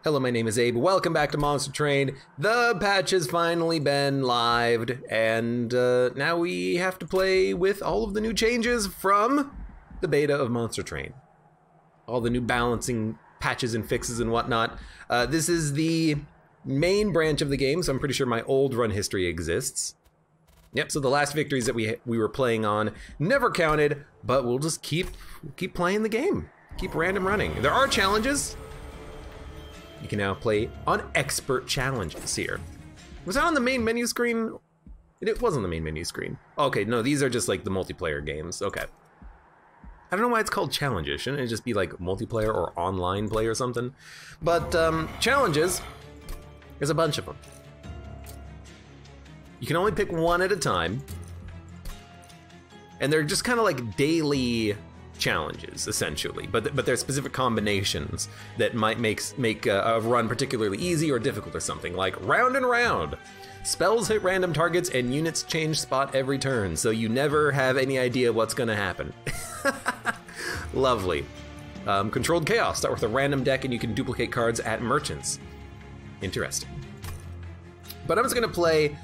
Hello, my name is Abe. Welcome back to Monster Train. The patch has finally been lived, and now we have to play with all of the new changes from the beta of Monster Train. All the new balancing patches and fixes and whatnot. This is the main branch of the game, so I'm pretty sure my old run history exists. Yep, so the last victories that we were playing on never counted, but we'll just keep playing the game. Keep random running. There are challenges. You can now play on expert challenges here. Was that on the main menu screen? It was on the main menu screen. Okay, no, these are just like the multiplayer games. Okay. I don't know why it's called challenges. Shouldn't it just be like multiplayer or online play or something? But challenges, there's a bunch of them. You can only pick one at a time. And they're just kind of like daily challenges, essentially, but there's specific combinations that might make a run particularly easy or difficult or something, like round and round. Spells hit random targets and units change spot every turn, so you never have any idea what's gonna happen. Lovely. Controlled chaos. Start with a random deck and you can duplicate cards at merchants. Interesting. But I'm just gonna play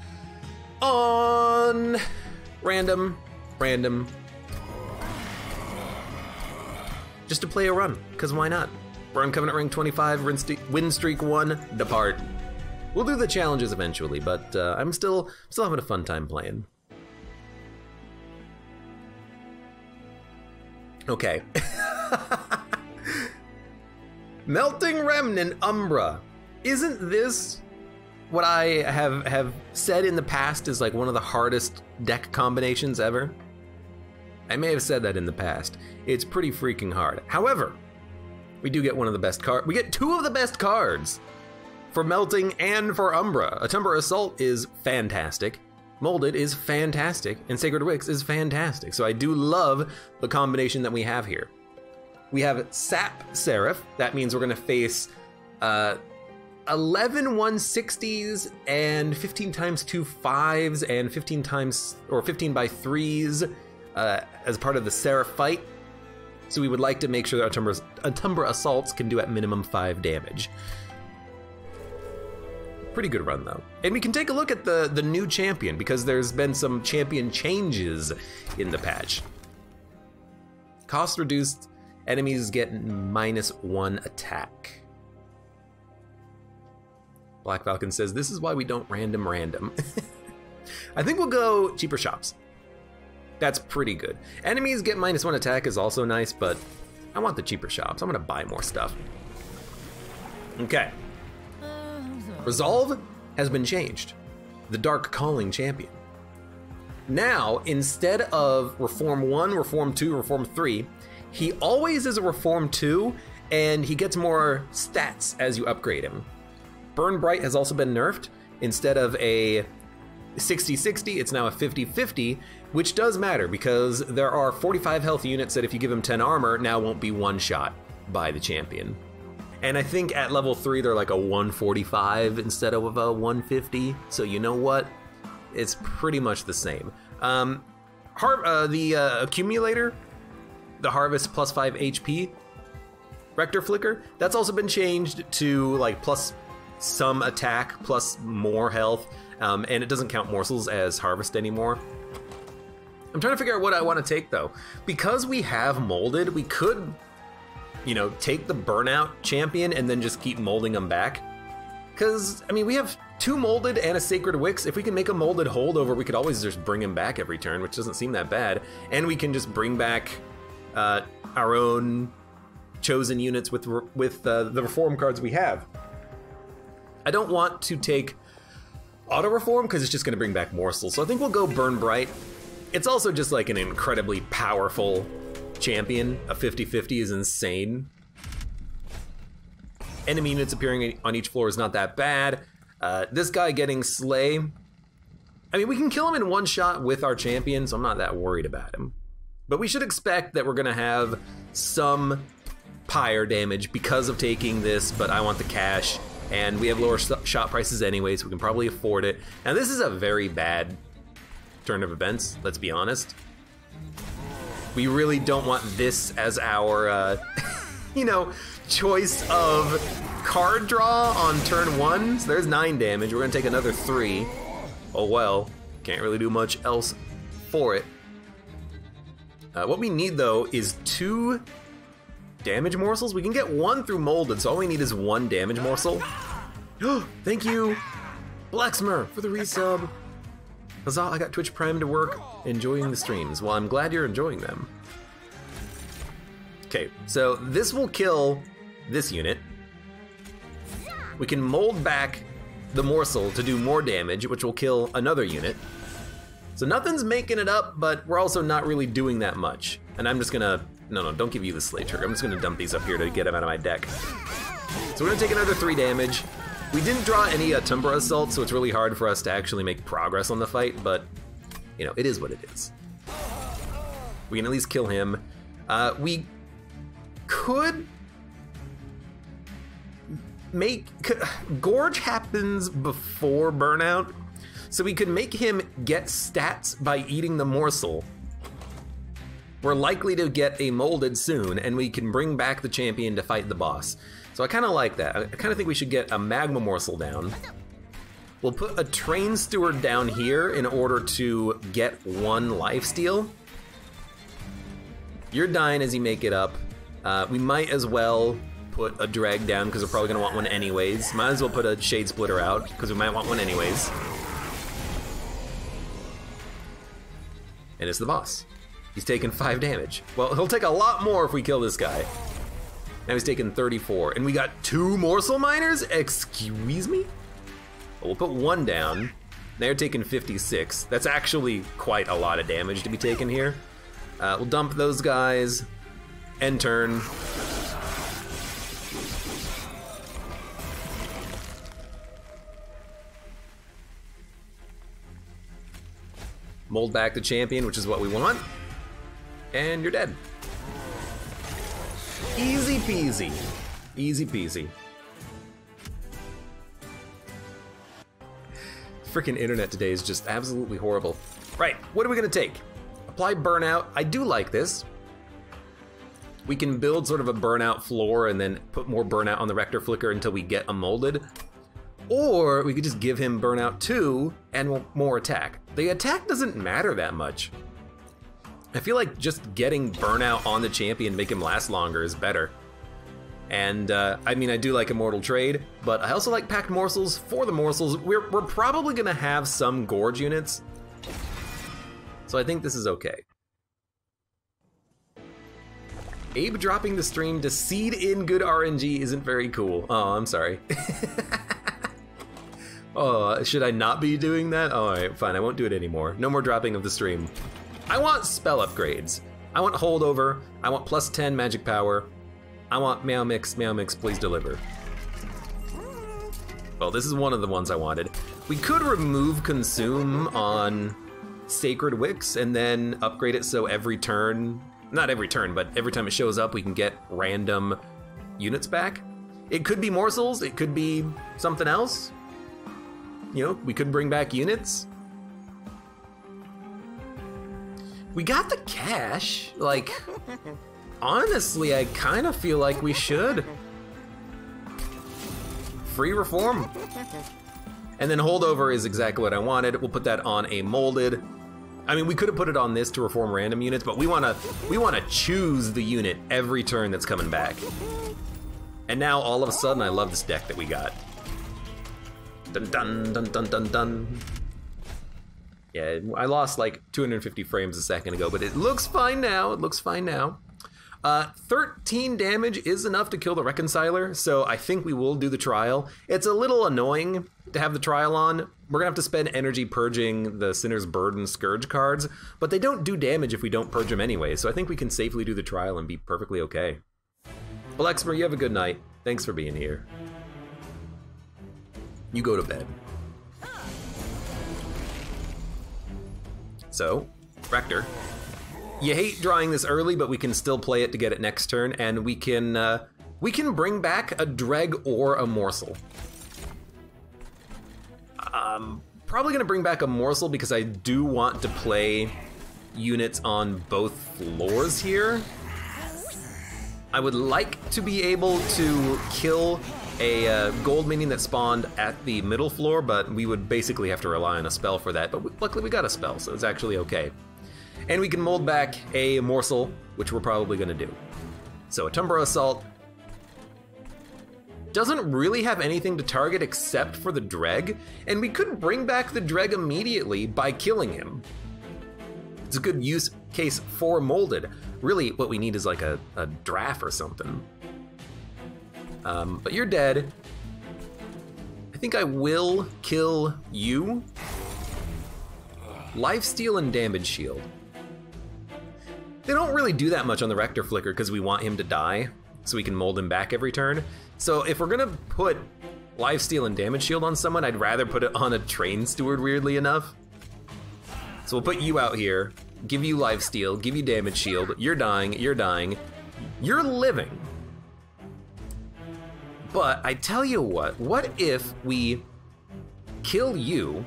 on random, just to play a run, because why not? We're on Covenant Ring 25, win streak 1, depart. We'll do the challenges eventually, but I'm still having a fun time playing. Okay. Melting Remnant Umbra. Isn't this what I have said in the past is like one of the hardest deck combinations ever? I may have said that in the past. It's pretty freaking hard. However, we do get one of the best cards. We get two of the best cards for Melting and for Umbra. Autumnal Assault is fantastic. Molded is fantastic. And Sacred Wicks is fantastic. So I do love the combination that we have here. We have Sap Seraph. That means we're going to face 11 160s and 15 times 2 5s and 15 times or 15 by 3s. As part of the Seraph fight. So we would like to make sure that Autumnal Assaults can do at minimum 5 damage. Pretty good run though. And we can take a look at the new champion because there's been some champion changes in the patch. Cost reduced, enemies get -1 attack. Black Falcon says, this is why we don't random. I think we'll go cheaper shops. That's pretty good. Enemies get -1 attack is also nice, but I want the cheaper shops. I'm gonna buy more stuff. Okay. Resolve has been changed. The Dark Calling champion. Now, instead of Reform 1, Reform 2, Reform 3, he always is a Reform 2, and he gets more stats as you upgrade him. Burn Bright has also been nerfed. Instead of a 60-60, it's now a 50-50, which does matter because there are 45 health units that if you give them 10 armor, now won't be one-shot by the champion. And I think at level 3, they're like a 145 instead of a 150, so you know what? It's pretty much the same. The Accumulator, the Harvest plus 5 HP, Rector Flicker, that's also been changed to like plus some attack, plus more health. And it doesn't count morsels as harvest anymore. I'm trying to figure out what I want to take though. Because we have molded, we could, you know, take the burnout champion and then just keep molding them back. Because, I mean, we have 2 molded and a Sacred Wicks. If we can make a molded holdover, we could always just bring him back every turn, which doesn't seem that bad. And we can just bring back our own chosen units with the reform cards we have. I don't want to take auto reform because it's just going to bring back morsels, so I think we'll go Burn Bright. It's also just like an incredibly powerful champion. A 50-50 is insane. Enemy units appearing on each floor is not that bad. This guy getting Slay, I mean, we can kill him in one shot with our champion, so I'm not that worried about him. But we should expect that we're going to have some pyre damage because of taking this, but I want the cash. And we have lower shot prices anyway, so we can probably afford it. Now this is a very bad turn of events, let's be honest. We really don't want this as our, you know, choice of card draw on turn 1, so there's 9 damage. We're gonna take another 3. Oh well, can't really do much else for it. What we need though is 2 damage morsels. We can get 1 through molded, so all we need is 1 damage morsel. Thank you, Blacksmer, for the resub. Huzzah, I got Twitch Prime to work, enjoying the streams. Well, I'm glad you're enjoying them. Okay, so this will kill this unit. We can mold back the morsel to do more damage, which will kill another unit. So nothing's making it up, but we're also not really doing that much. And I'm just gonna, no, don't give you the Slay Trigger. I'm just gonna dump these up here to get them out of my deck. So we're gonna take another 3 damage. We didn't draw any Tumbra Assault, so it's really hard for us to actually make progress on the fight, but you know, it is what it is. We can at least kill him. We could make, Gorge happens before Burnout, so we could make him get stats by eating the morsel. We're likely to get a molded soon, and we can bring back the champion to fight the boss. So I kind of like that. I kind of think we should get a magma morsel down. We'll put a train steward down here in order to get 1 lifesteal. You're dying as you make it up. We might as well put a drag down because we're probably gonna want one anyways. Might as well put a shade splitter out because we might want one anyways. And it's the boss. He's taking 5 damage. Well, he'll take a lot more if we kill this guy. Now he's taking 34, and we got 2 morsel miners? Excuse me? Well, we'll put 1 down. They're taking 56. That's actually quite a lot of damage to be taken here. We'll dump those guys. End turn. Mold back the champion, which is what we want. And you're dead. Easy peasy. Easy peasy. Freaking internet today is just absolutely horrible. Right, what are we gonna take? Apply burnout. I do like this. We can build sort of a burnout floor and then put more burnout on the Rector Flicker until we get a molded. Or we could just give him burnout 2 and more attack. The attack doesn't matter that much. I feel like just getting burnout on the champion, make him last longer is better. And I mean, I do like Immortal Trade, but I also like packed morsels. For the morsels, we're probably gonna have some Gorge units. So I think this is okay. Abe dropping the stream to seed in good RNG isn't very cool. Oh, I'm sorry. Oh, should I not be doing that? All right, fine, I won't do it anymore. No more dropping of the stream. I want spell upgrades. I want holdover. I want plus 10 magic power. I want Meow Mix, please deliver. Well, this is one of the ones I wanted. We could remove consume on Sacred Wicks and then upgrade it so every turn, not every turn, but every time it shows up, we can get random units back. It could be morsels, it could be something else. You know, we could bring back units. We got the cash, like, honestly, I kind of feel like we should. Free reform. And then holdover is exactly what I wanted. We'll put that on a molded. I mean, we could have put it on this to reform random units, but we wanna choose the unit every turn that's coming back. And now all of a sudden, I love this deck that we got. Dun dun dun dun dun dun. Yeah, I lost like 250 frames a second ago, but it looks fine now. It looks fine now. 13 damage is enough to kill the Reconciler, so I think we will do the trial. It's a little annoying to have the trial on. We're gonna have to spend energy purging the Sinner's Burden Scourge cards, but they don't do damage if we don't purge them anyway, so I think we can safely do the trial and be perfectly okay. Well, Exmer, you have a good night. Thanks for being here. You go to bed. So, Rector, you hate drawing this early, but we can still play it to get it next turn, and we can bring back a Dreg or a Morsel. Probably gonna bring back a Morsel because I do want to play units on both floors here. I would like to be able to kill a gold minion that spawned at the middle floor, but we would basically have to rely on a spell for that. But luckily we got a spell, so it's actually okay. And we can mold back a morsel, which we're probably gonna do. So a Tumbra Assault doesn't really have anything to target except for the Dreg, and we could bring back the Dreg immediately by killing him. It's a good use case for molded. Really, what we need is like a draft or something. But you're dead. I think I will kill you. Lifesteal and damage shield. They don't really do that much on the Rector Flicker because we want him to die, so we can mold him back every turn. So if we're gonna put lifesteal and damage shield on someone, I'd rather put it on a Train Steward, weirdly enough. So we'll put you out here, give you lifesteal, give you damage shield, you're dying, you're living. But I tell you what if we kill you?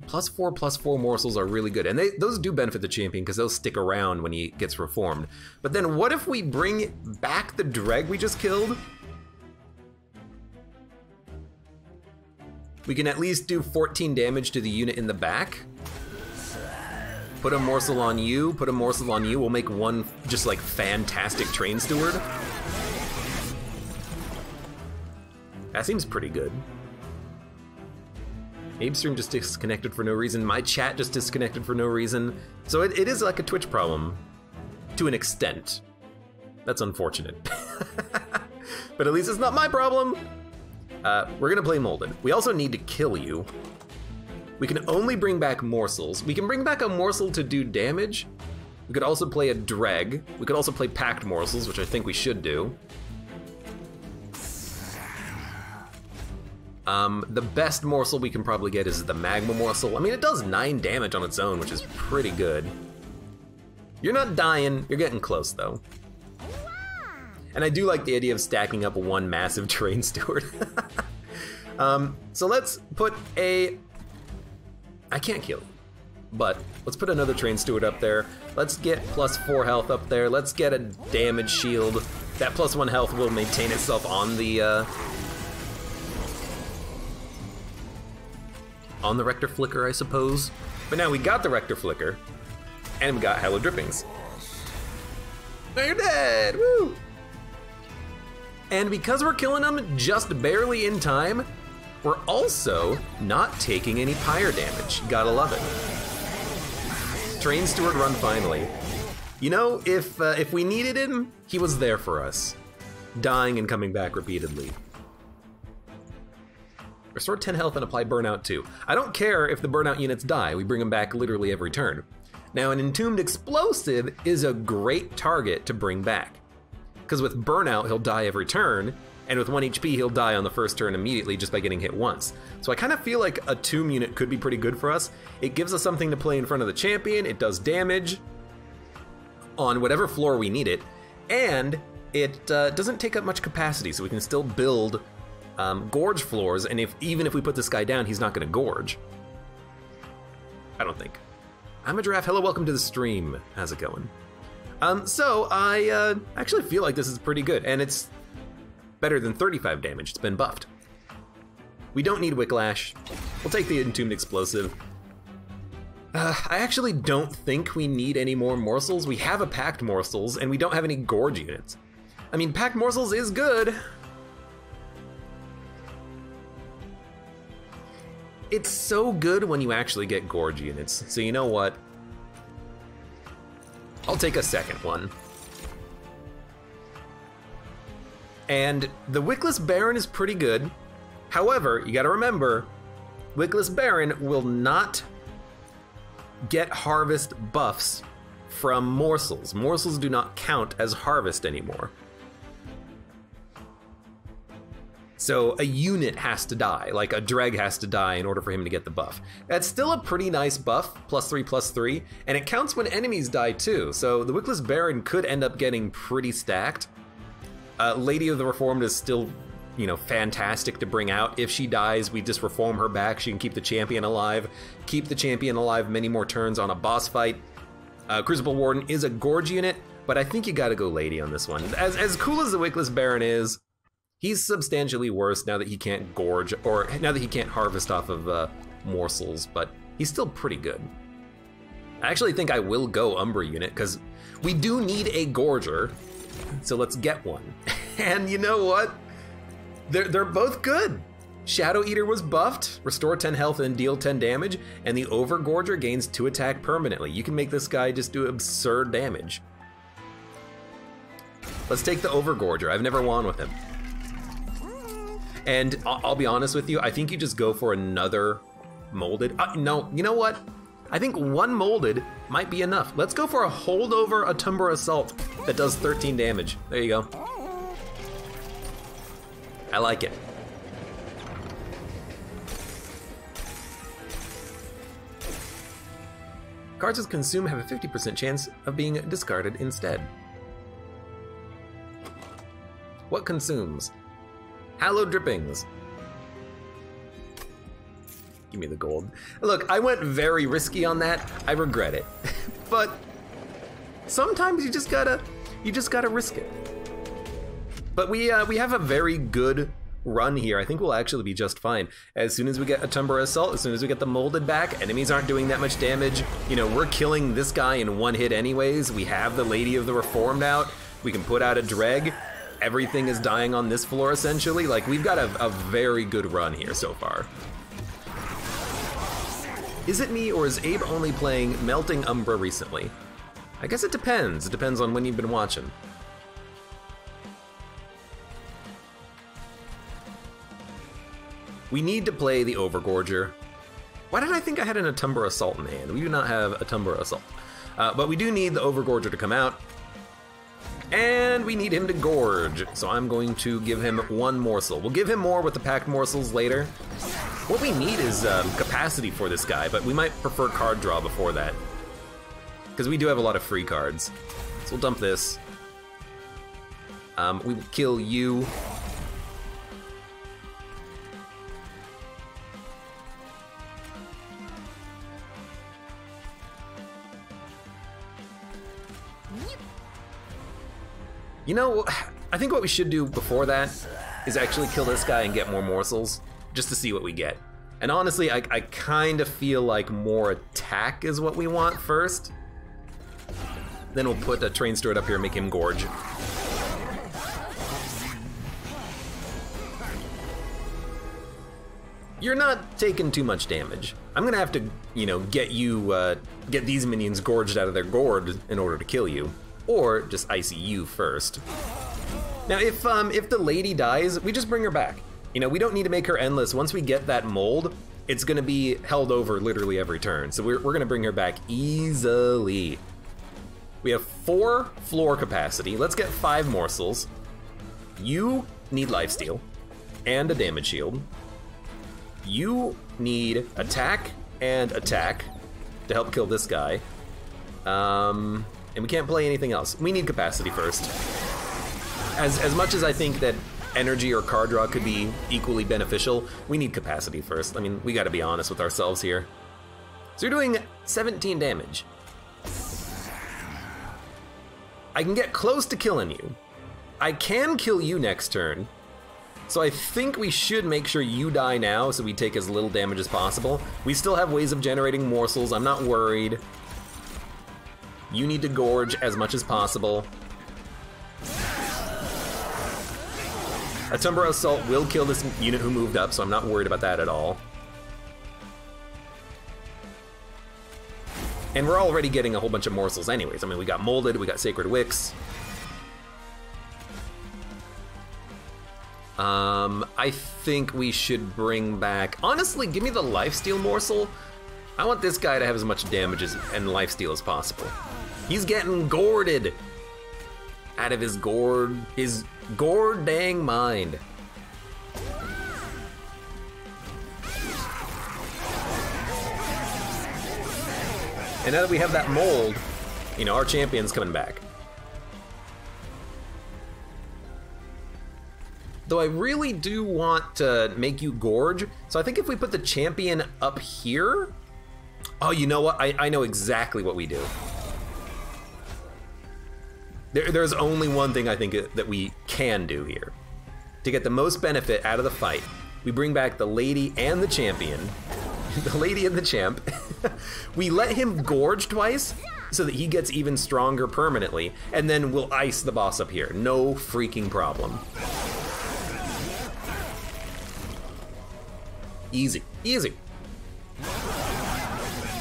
+4/+4 morsels are really good, and those do benefit the champion because they'll stick around when he gets reformed. But then what if we bring back the Dreg we just killed? We can at least do 14 damage to the unit in the back. Put a morsel on you, put a morsel on you. We'll make one just like fantastic Train Steward. That seems pretty good. AbeStream just disconnected for no reason. My chat just disconnected for no reason. So it is like a Twitch problem, to an extent. That's unfortunate. But at least it's not my problem. We're gonna play Molded. We also need to kill you. We can only bring back morsels. We can bring back a morsel to do damage. We could also play a Dreg. We could also play Packed Morsels, which I think we should do. The best morsel we can probably get is the Magma Morsel. I mean, it does 9 damage on its own, which is pretty good. You're not dying, you're getting close though. And I do like the idea of stacking up one massive Train Steward. So let's put a... I can't kill you, but let's put another Train Steward up there. Let's get +4 health up there. Let's get a damage shield. That +1 health will maintain itself on the Rector Flicker, I suppose. But now we got the Rector Flicker, and we got Hello Drippings. Now you're dead, woo! And because we're killing them just barely in time, we're also not taking any pyre damage. Gotta love it. Train Steward run finally. You know, if we needed him, he was there for us, dying and coming back repeatedly. Restore 10 health and apply Burnout too. I don't care if the Burnout units die, we bring them back literally every turn. Now an Entombed Explosive is a great target to bring back, because with Burnout he'll die every turn, and with 1 HP he'll die on the first turn immediately just by getting hit once. So I kind of feel like a Tomb unit could be pretty good for us. It gives us something to play in front of the champion, it does damage on whatever floor we need it, and it doesn't take up much capacity, so we can still build Gorge floors, and even if we put this guy down, he's not gonna Gorge. I don't think. I'm a Giraffe, hello, welcome to the stream. How's it going? So I actually feel like this is pretty good, and it's better than 35 damage, it's been buffed. We don't need Wicklash. We'll take the Entombed Explosive. I actually don't think we need any more morsels. We have a Packed Morsels, and we don't have any Gorge units. I mean, Packed Morsels is good. It's so good when you actually get Gorge units. So you know what? I'll take a second one. And the Wickless Baron is pretty good. However, you gotta remember, Wickless Baron will not get harvest buffs from morsels. Morsels do not count as harvest anymore. So a unit has to die, like a Dreg has to die in order for him to get the buff. That's still a pretty nice buff, +3/+3, and it counts when enemies die too, so the Wickless Baron could end up getting pretty stacked. Lady of the Reformed is still, you know, fantastic to bring out. If she dies, we just reform her back, she can keep the champion alive, many more turns on a boss fight. Crucible Warden is a Gorge unit. but I think you gotta go Lady on this one. As cool as the Wickless Baron is, he's substantially worse now that he can't gorge, or now that he can't harvest off of morsels, but he's still pretty good. I actually think I will go Umbra unit, because we do need a Gorger, so let's get one. And you know what? They're both good. Shadow Eater was buffed, restore 10 health and deal 10 damage, and the Overgorger gains 2 attack permanently. You can make this guy just do absurd damage. Let's take the Overgorger. I've never won with him. And I'll be honest with you, I think you just go for another molded. No, you know what? I think one molded might be enough. Let's go for a holdover Atumbra Assault that does 13 damage. There you go. I like it. Cards with Consume have a 50% chance of being discarded instead. What consumes? Hallowed Drippings. Give me the gold. Look, I went very risky on that. I regret it. But sometimes you just gotta risk it. But we have a very good run here. I think we'll actually be just fine. As soon as we get a Atumbra Assault, as soon as we get the molded back, enemies aren't doing that much damage. You know, we're killing this guy in one hit anyways. We have the Lady of the Reformed out. We can put out a Dreg. Everything is dying on this floor essentially. Like, we've got a very good run here so far. Is it me, or is Abe only playing Melting Umbra recently? I guess it depends. It depends on when you've been watching. We need to play the Overgorger. Why did I think I had an Atumbra Assault in hand? We do not have Atumbra Assault. But we do need the Overgorger to come out. And we need him to gorge. So I'm going to give him one morsel. We'll give him more with the packed morsels later. What we need is capacity for this guy, but we might prefer card draw before that. Because we do have a lot of free cards. So we'll dump this. We will kill you. You know, I think what we should do before that is actually kill this guy and get more morsels, just to see what we get. And honestly, I kind of feel like more attack is what we want first. Then we'll put a Train Steward up here and make him gorge. You're not taking too much damage. I'm gonna have to, you know, get these minions gorged out of their gourd in order to kill you. Or just icy you first. Now, if the lady dies, we just bring her back. You know, we don't need to make her endless. Once we get that mold, it's gonna be held over literally every turn. So we're gonna bring her back easily. We have 4 floor capacity. Let's get 5 morsels. You need lifesteal and a damage shield. You need attack and attack to help kill this guy. And we can't play anything else. We need capacity first. As much as I think that energy or card draw could be equally beneficial, we need capacity first. I mean, we gotta be honest with ourselves here. So you're doing 17 damage. I can get close to killing you. I can kill you next turn. So I think we should make sure you die now so we take as little damage as possible. We still have ways of generating morsels, I'm not worried. You need to gorge as much as possible. Atumbra Assault will kill this unit who moved up, so I'm not worried about that at all. And we're already getting a whole bunch of morsels anyways. I mean, we got Molded, we got Sacred Wicks. I think we should bring back... Honestly, give me the lifesteal morsel. I want this guy to have as much damage and lifesteal as possible. He's getting gourded out of his gourd dang mind. And now that we have that mold, you know, our champion's coming back. Though I really do want to make you gorge, so I think if we put the champion up here... Oh, you know what? I know exactly what we do. There's only one thing I think that we can do here. To get the most benefit out of the fight, we bring back the lady and the champion. The lady and the champ. We let him gorge twice so that he gets even stronger permanently, and then we'll ice the boss up here. No freaking problem. Easy, easy.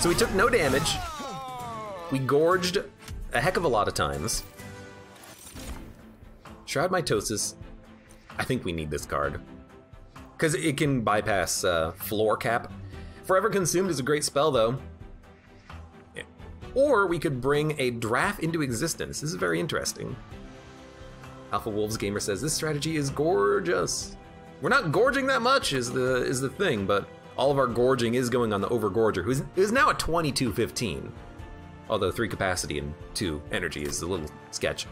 So we took no damage. We gorged a heck of a lot of times. Shroud Mitosis. I think we need this card, because it can bypass floor cap. Forever Consumed is a great spell, though. Or we could bring a draft into existence. This is very interesting. Alpha Wolves Gamer says this strategy is gorgeous. We're not gorging that much is the thing, but all of our gorging is going on the Overgorger, who's now at 2215. Although 3 capacity and 2 energy is a little sketch.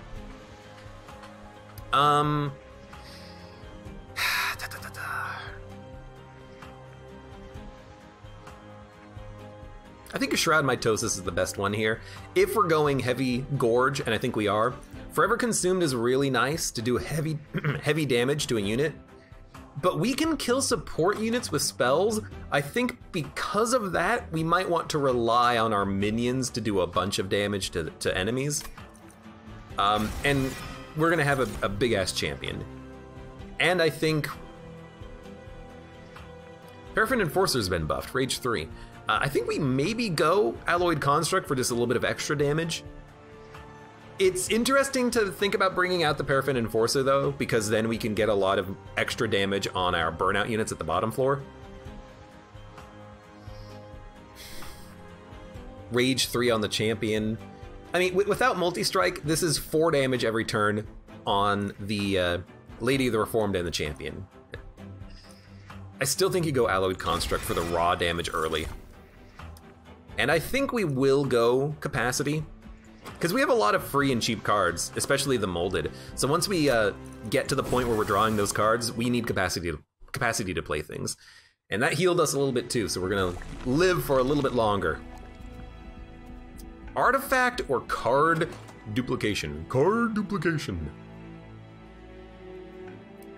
I think a Shroud Mitosis is the best one here. If we're going heavy Gorge, and I think we are, Forever Consumed is really nice to do heavy, heavy damage to a unit. But we can kill support units with spells. I think because of that, we might want to rely on our minions to do a bunch of damage to enemies. And we're gonna have a big-ass champion. And I think Paraffin Enforcer's been buffed, Rage 3. I think we maybe go Alloyed Construct for just a little bit of extra damage. It's interesting to think about bringing out the Paraffin Enforcer, though, because then we can get a lot of extra damage on our burnout units at the bottom floor. Rage 3 on the champion. I mean, without multi-strike, this is 4 damage every turn on the Lady of the Reformed and the champion. I still think you go Alloyed Construct for the raw damage early. And I think we will go Capacity, because we have a lot of free and cheap cards, especially the molded. So once we get to the point where we're drawing those cards, we need capacity to play things. And that healed us a little bit too, so we're gonna live for a little bit longer. Artifact or card duplication? Card duplication.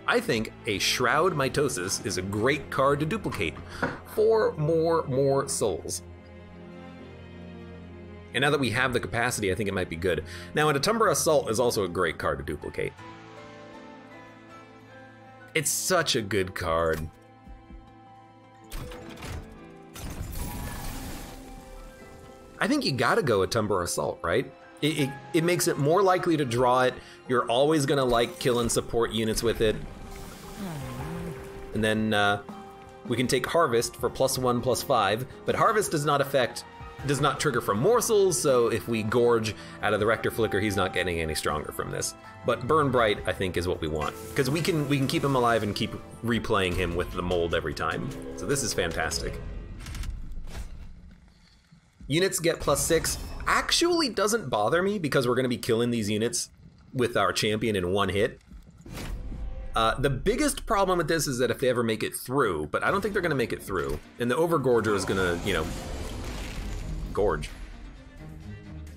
I think a Shroud Mitosis is a great card to duplicate for more souls. And now that we have the capacity, I think it might be good. Now, an Atumbra Assault is also a great card to duplicate. It's such a good card. I think you gotta go Atumbra Assault, right? It makes it more likely to draw it. You're always gonna like killing support units with it. And then we can take Harvest for +1/+5, but Harvest does not trigger from morsels, so if we gorge out of the Rector Flicker, he's not getting any stronger from this. But Burn Bright, I think, is what we want, because we can keep him alive and keep replaying him with the mold every time. So this is fantastic. Units get +6. Actually doesn't bother me, because we're gonna be killing these units with our champion in one hit. The biggest problem with this is that if they ever make it through, but I don't think they're gonna make it through, and the Overgorger is gonna, you know, gorge.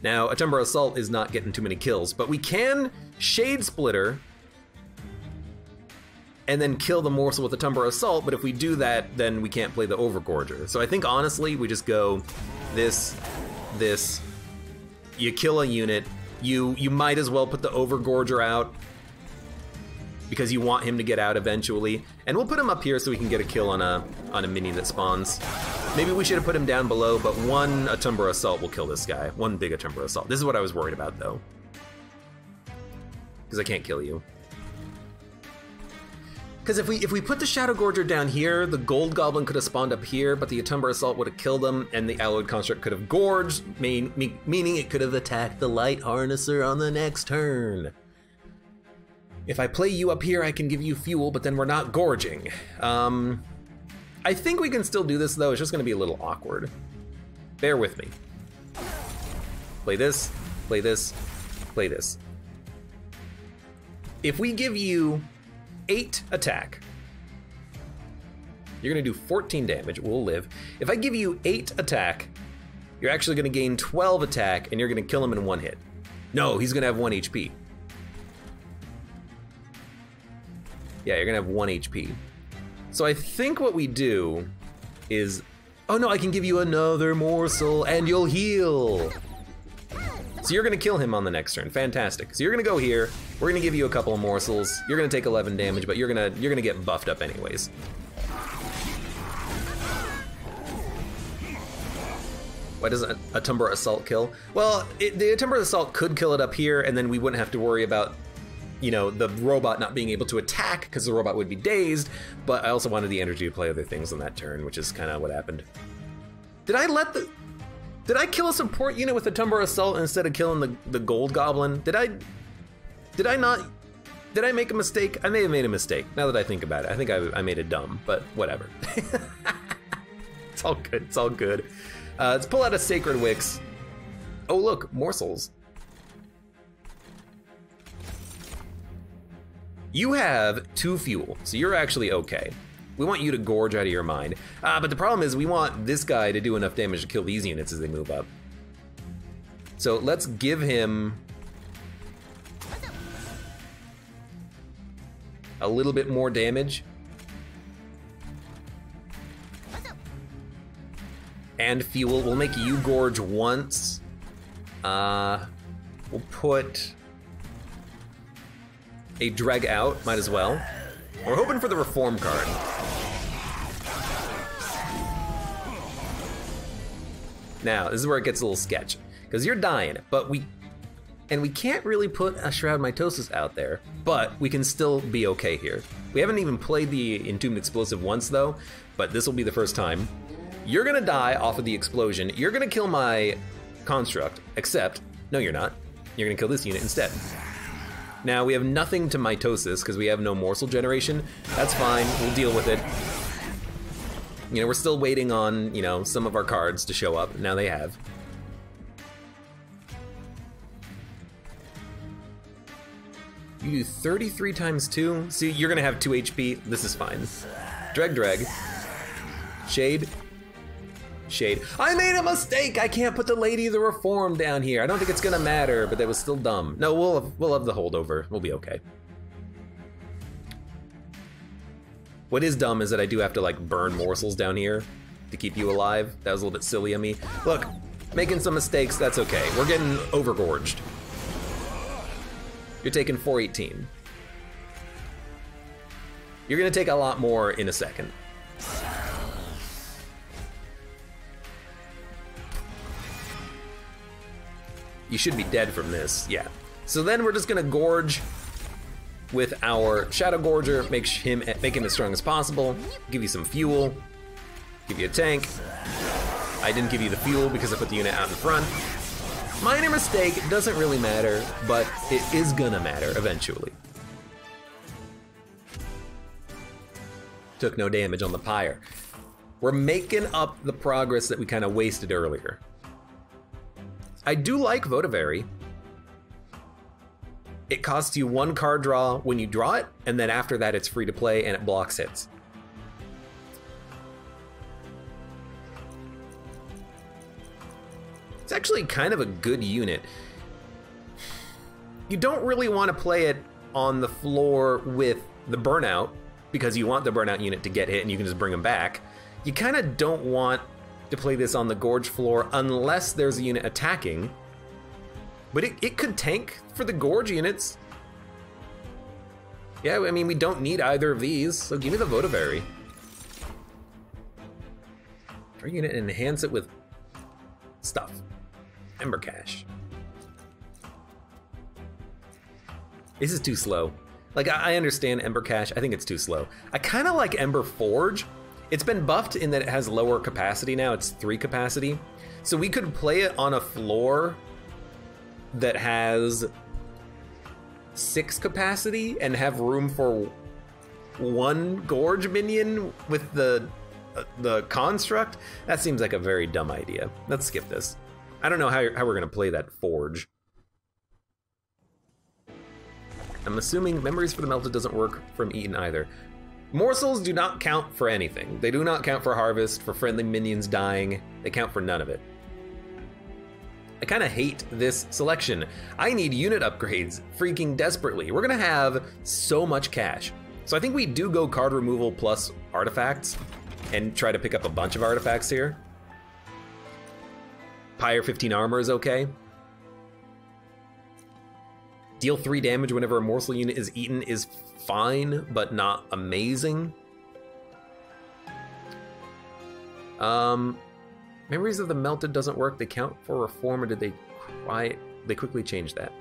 Now, Atumbra Assault is not getting too many kills, but we can Shade Splitter and then kill the morsel with Atumbra Assault, but if we do that, then we can't play the Overgorger. So I think, honestly, we just go this, you kill a unit, you might as well put the Overgorger out, because you want him to get out eventually, and we'll put him up here so we can get a kill on a minion that spawns. Maybe we should have put him down below, but one Atumbra Assault will kill this guy. One big Atumbra Assault. This is what I was worried about, though, because I can't kill you. Because if we put the Shadow Gorger down here, the Gold Goblin could have spawned up here, but the Atumbra Assault would have killed him, and the Alloyed Construct could have gorged, meaning it could have attacked the Light Harnesser on the next turn. If I play you up here, I can give you fuel, but then we're not gorging. I think we can still do this, though. It's just gonna be a little awkward. Bear with me. Play this, play this, play this. If we give you 8 attack, you're gonna do 14 damage, we'll live. If I give you 8 attack, you're actually gonna gain 12 attack, and you're gonna kill him in one hit. No, he's gonna have 1 HP. Yeah, you're gonna have 1 HP. So I think what we do is, oh no, I can give you another morsel and you'll heal. So you're gonna kill him on the next turn, fantastic. So you're gonna go here, we're gonna give you a couple of morsels, you're gonna take 11 damage, but you're gonna get buffed up anyways. Why doesn't a Tumber Assault kill? Well, the Tumber Assault could kill it up here, and then we wouldn't have to worry about, you know, the robot not being able to attack because the robot would be dazed, but I also wanted the energy to play other things on that turn, which is kind of what happened. Did I kill a support unit with the Tumber Assault instead of killing the Gold Goblin? Did I make a mistake? I may have made a mistake, now that I think about it. I think I made it dumb, but whatever. It's all good, it's all good. Let's pull out a Sacred Wicks. Oh look, morsels. You have 2 fuel, so you're actually okay. We want you to gorge out of your mind. But the problem is we want this guy to do enough damage to kill these units as they move up. So let's give him a little bit more damage. And fuel, we'll make you gorge once. We'll put a drag out, might as well. We're hoping for the reform card. Now, this is where it gets a little sketch, because you're dying, but we can't really put a Shroud Mitosis out there, but we can still be okay here. We haven't even played the Entombed Explosive once though, but this will be the first time. You're gonna die off of the explosion. You're gonna kill my construct, except, no you're not. You're gonna kill this unit instead. Now we have nothing to mitosis because we have no morsel generation. That's fine, we'll deal with it. You know, we're still waiting on, you know, some of our cards to show up. Now they have. You do 33 times 2. See, you're gonna have 2 HP. This is fine. Dreg. Shade. Shade. I made a mistake! I can't put the Lady of the Reform down here. I don't think it's gonna matter, but that was still dumb. No, we'll have the holdover. We'll be okay. What is dumb is that I do have to like burn morsels down here to keep you alive. That was a little bit silly of me. Look, making some mistakes, that's okay. We're getting overgorged. You're taking 418. You're gonna take a lot more in a second. You should be dead from this, yeah. So then we're just gonna gorge with our Shadow Gorger, make him as strong as possible, give you some fuel, give you a tank. I didn't give you the fuel because I put the unit out in front. Minor mistake, doesn't really matter, but it is gonna matter eventually. Took no damage on the pyre. We're making up the progress that we kind of wasted earlier. I do like Votivary. It costs you 1 card draw when you draw it, and then after that it's free to play and it blocks hits. It's actually kind of a good unit. You don't really want to play it on the floor with the burnout, because you want the burnout unit to get hit and you can just bring them back. You kind of don't want to play this on the Gorge floor unless there's a unit attacking. But it could tank for the Gorge units. Yeah, I mean, we don't need either of these, so give me the Votivary. Are you gonna enhance it with stuff? Ember Cache. This is too slow. Like, I understand Ember Cache, I think it's too slow. I kind of like Ember Forge. It's been buffed in that it has lower capacity now, it's 3 capacity. So we could play it on a floor that has 6 capacity and have room for 1 Gorge minion with the construct. That seems like a very dumb idea. Let's skip this. I don't know how we're gonna play that Forge. I'm assuming Memories for the Melted doesn't work from Eaton either. Morsels do not count for anything. They do not count for harvest, for friendly minions dying. They count for none of it. I kind of hate this selection. I need unit upgrades freaking desperately. We're gonna have so much cash. So I think we do go card removal plus artifacts and try to pick up a bunch of artifacts here. Pyre 15 armor is okay. Deal 3 damage whenever a morsel unit is eaten is fine, but not amazing. Memories of the Melted doesn't work. They count for reform, or did they quickly change that?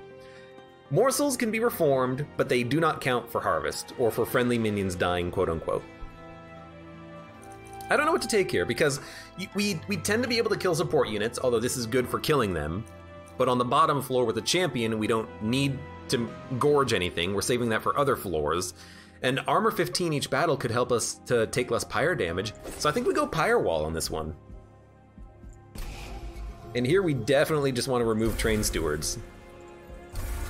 Morsels can be reformed, but they do not count for harvest or for friendly minions dying, quote unquote. I don't know what to take here because we tend to be able to kill support units, although this is good for killing them. But on the bottom floor with a champion, we don't need to gorge anything. We're saving that for other floors. And armor 15 each battle could help us to take less pyre damage. So I think we go pyre wall on this one. And here we definitely just want to remove train stewards.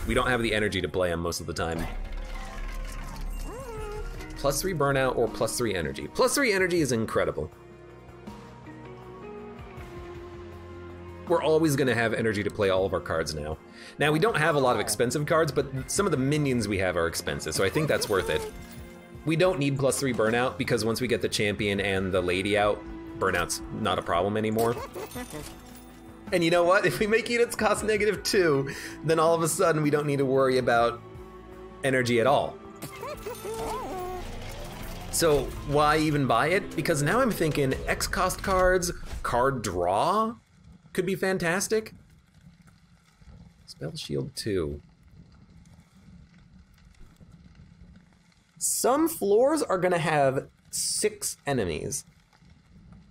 We don't have the energy to play them most of the time. +3 burnout or +3 energy. +3 energy is incredible. We're always going to have energy to play all of our cards now. Now, we don't have a lot of expensive cards, but some of the minions we have are expensive, so I think that's worth it. We don't need +3 burnout, because once we get the champion and the lady out, burnout's not a problem anymore. And you know what? If we make units cost -2, then all of a sudden we don't need to worry about energy at all. So why even buy it? Because now I'm thinking X cost cards, card draw could be fantastic. Spell Shield 2. Some floors are gonna have 6 enemies,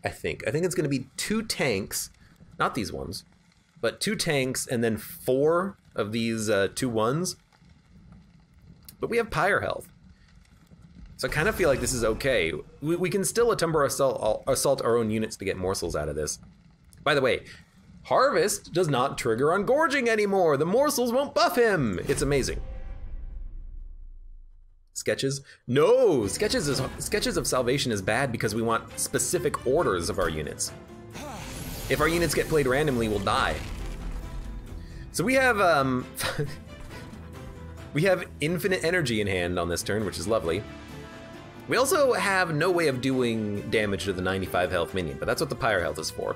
I think. I think it's gonna be 2 tanks, not these ones, but 2 tanks and then 4 of these 2-1s. But we have pyre health. So I kind of feel like this is okay. We can still Atumber assault our own units to get morsels out of this. By the way, Harvest does not trigger on gorging anymore. The morsels won't buff him. It's amazing. Sketches? No! Sketches of Salvation is bad because we want specific orders of our units. If our units get played randomly, we'll die. So we have we have infinite energy in hand on this turn, which is lovely. We also have no way of doing damage to the 95 health minion, but that's what the pyre health is for.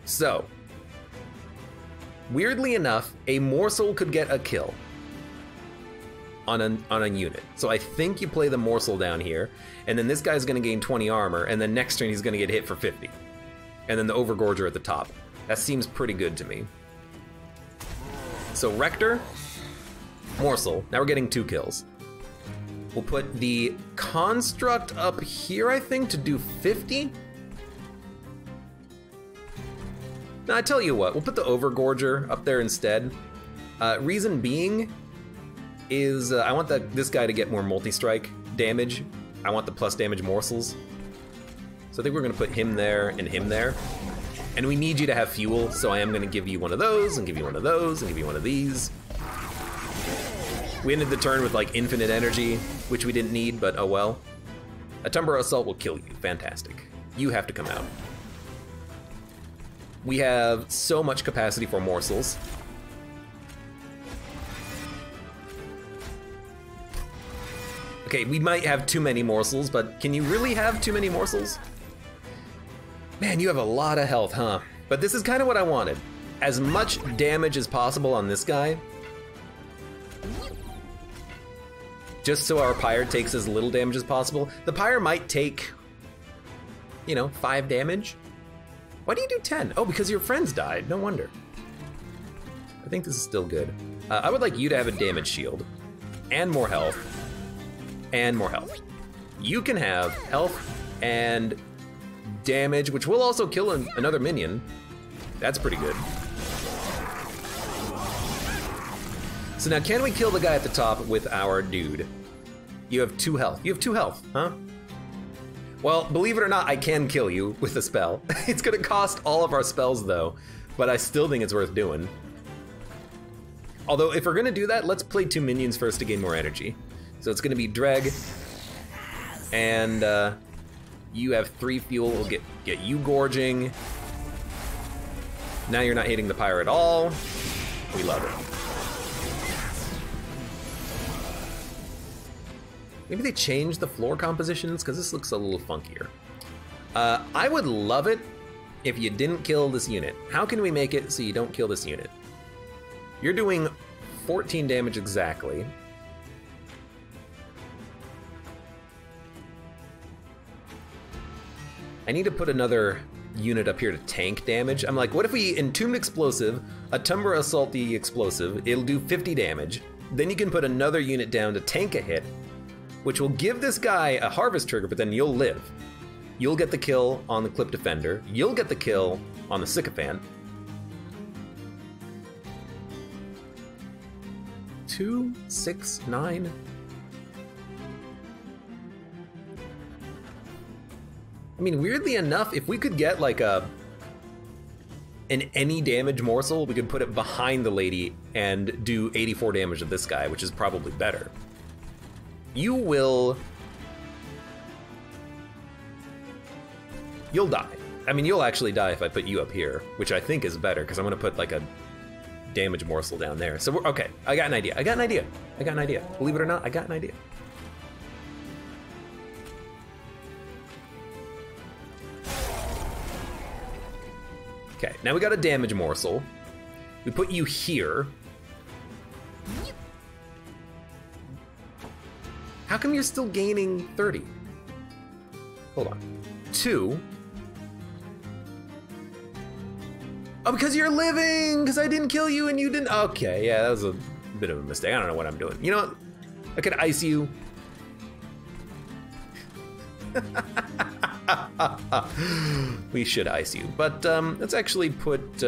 So, weirdly enough, a morsel could get a kill on a unit. So I think you play the morsel down here, and then this guy's gonna gain 20 armor, and then next turn he's gonna get hit for 50. And then the Overgorger at the top. That seems pretty good to me. So Rector, morsel, now we're getting 2 kills. We'll put the Construct up here, I think, to do 50? Now I tell you what, we'll put the Overgorger up there instead. Reason being is I want this guy to get more multi-strike damage. I want the plus damage morsels. So I think we're gonna put him there and him there. And we need you to have fuel, so I am gonna give you one of those, and give you one of those, and give you one of these. We ended the turn with like infinite energy, which we didn't need, but oh well. A Atumber Assault will kill you, fantastic. You have to come out. We have so much capacity for morsels. Okay, we might have too many morsels, but can you really have too many morsels? Man, you have a lot of health, huh? But this is kind of what I wanted. As much damage as possible on this guy. Just so our pyre takes as little damage as possible. The pyre might take, you know, 5 damage. Why do you do 10? Oh, because your friends died, no wonder. I think this is still good. I would like you to have a damage shield, and more health, and more health. You can have health and damage, which will also kill another minion. That's pretty good. So now can we kill the guy at the top with our dude? You have 2 health. You have 2 health, huh? Well, believe it or not, I can kill you with a spell. It's gonna cost all of our spells though, but I still think it's worth doing. Although if we're gonna do that, let's play 2 minions first to gain more energy. So it's gonna be Dreg, and you have 3 fuel, we'll get you gorging, Now you're not hitting the pyre at all. We love it. Maybe they changed the floor compositions, because this looks a little funkier. I would love it if you didn't kill this unit. How can we make it so you don't kill this unit? You're doing 14 damage exactly. I need to put another unit up here to tank damage. I'm like, what if we Entombed Explosive, a Tumber Assault the Explosive, it'll do 50 damage. Then you can put another unit down to tank a hit, which will give this guy a Harvest trigger, but then you'll live. You'll get the kill on the Clip Defender. You'll get the kill on the Sycophant. 2, 6, 9. I mean, weirdly enough, if we could get like an any damage morsel, we could put it behind the lady and do 84 damage to this guy, which is probably better. You'll die. I mean, you'll actually die if I put you up here, which I think is better, because I'm gonna put like a damage morsel down there. So we're, okay, I got an idea. Believe it or not, I got an idea. Okay, now we got a damage morsel. We put you here. How come you're still gaining 30? Hold on. 2. Oh, because you're living! Because I didn't kill you and you didn't. Okay, yeah, that was a bit of a mistake. I don't know what I'm doing. You know what? I could ice you. We should ice you, but let's actually put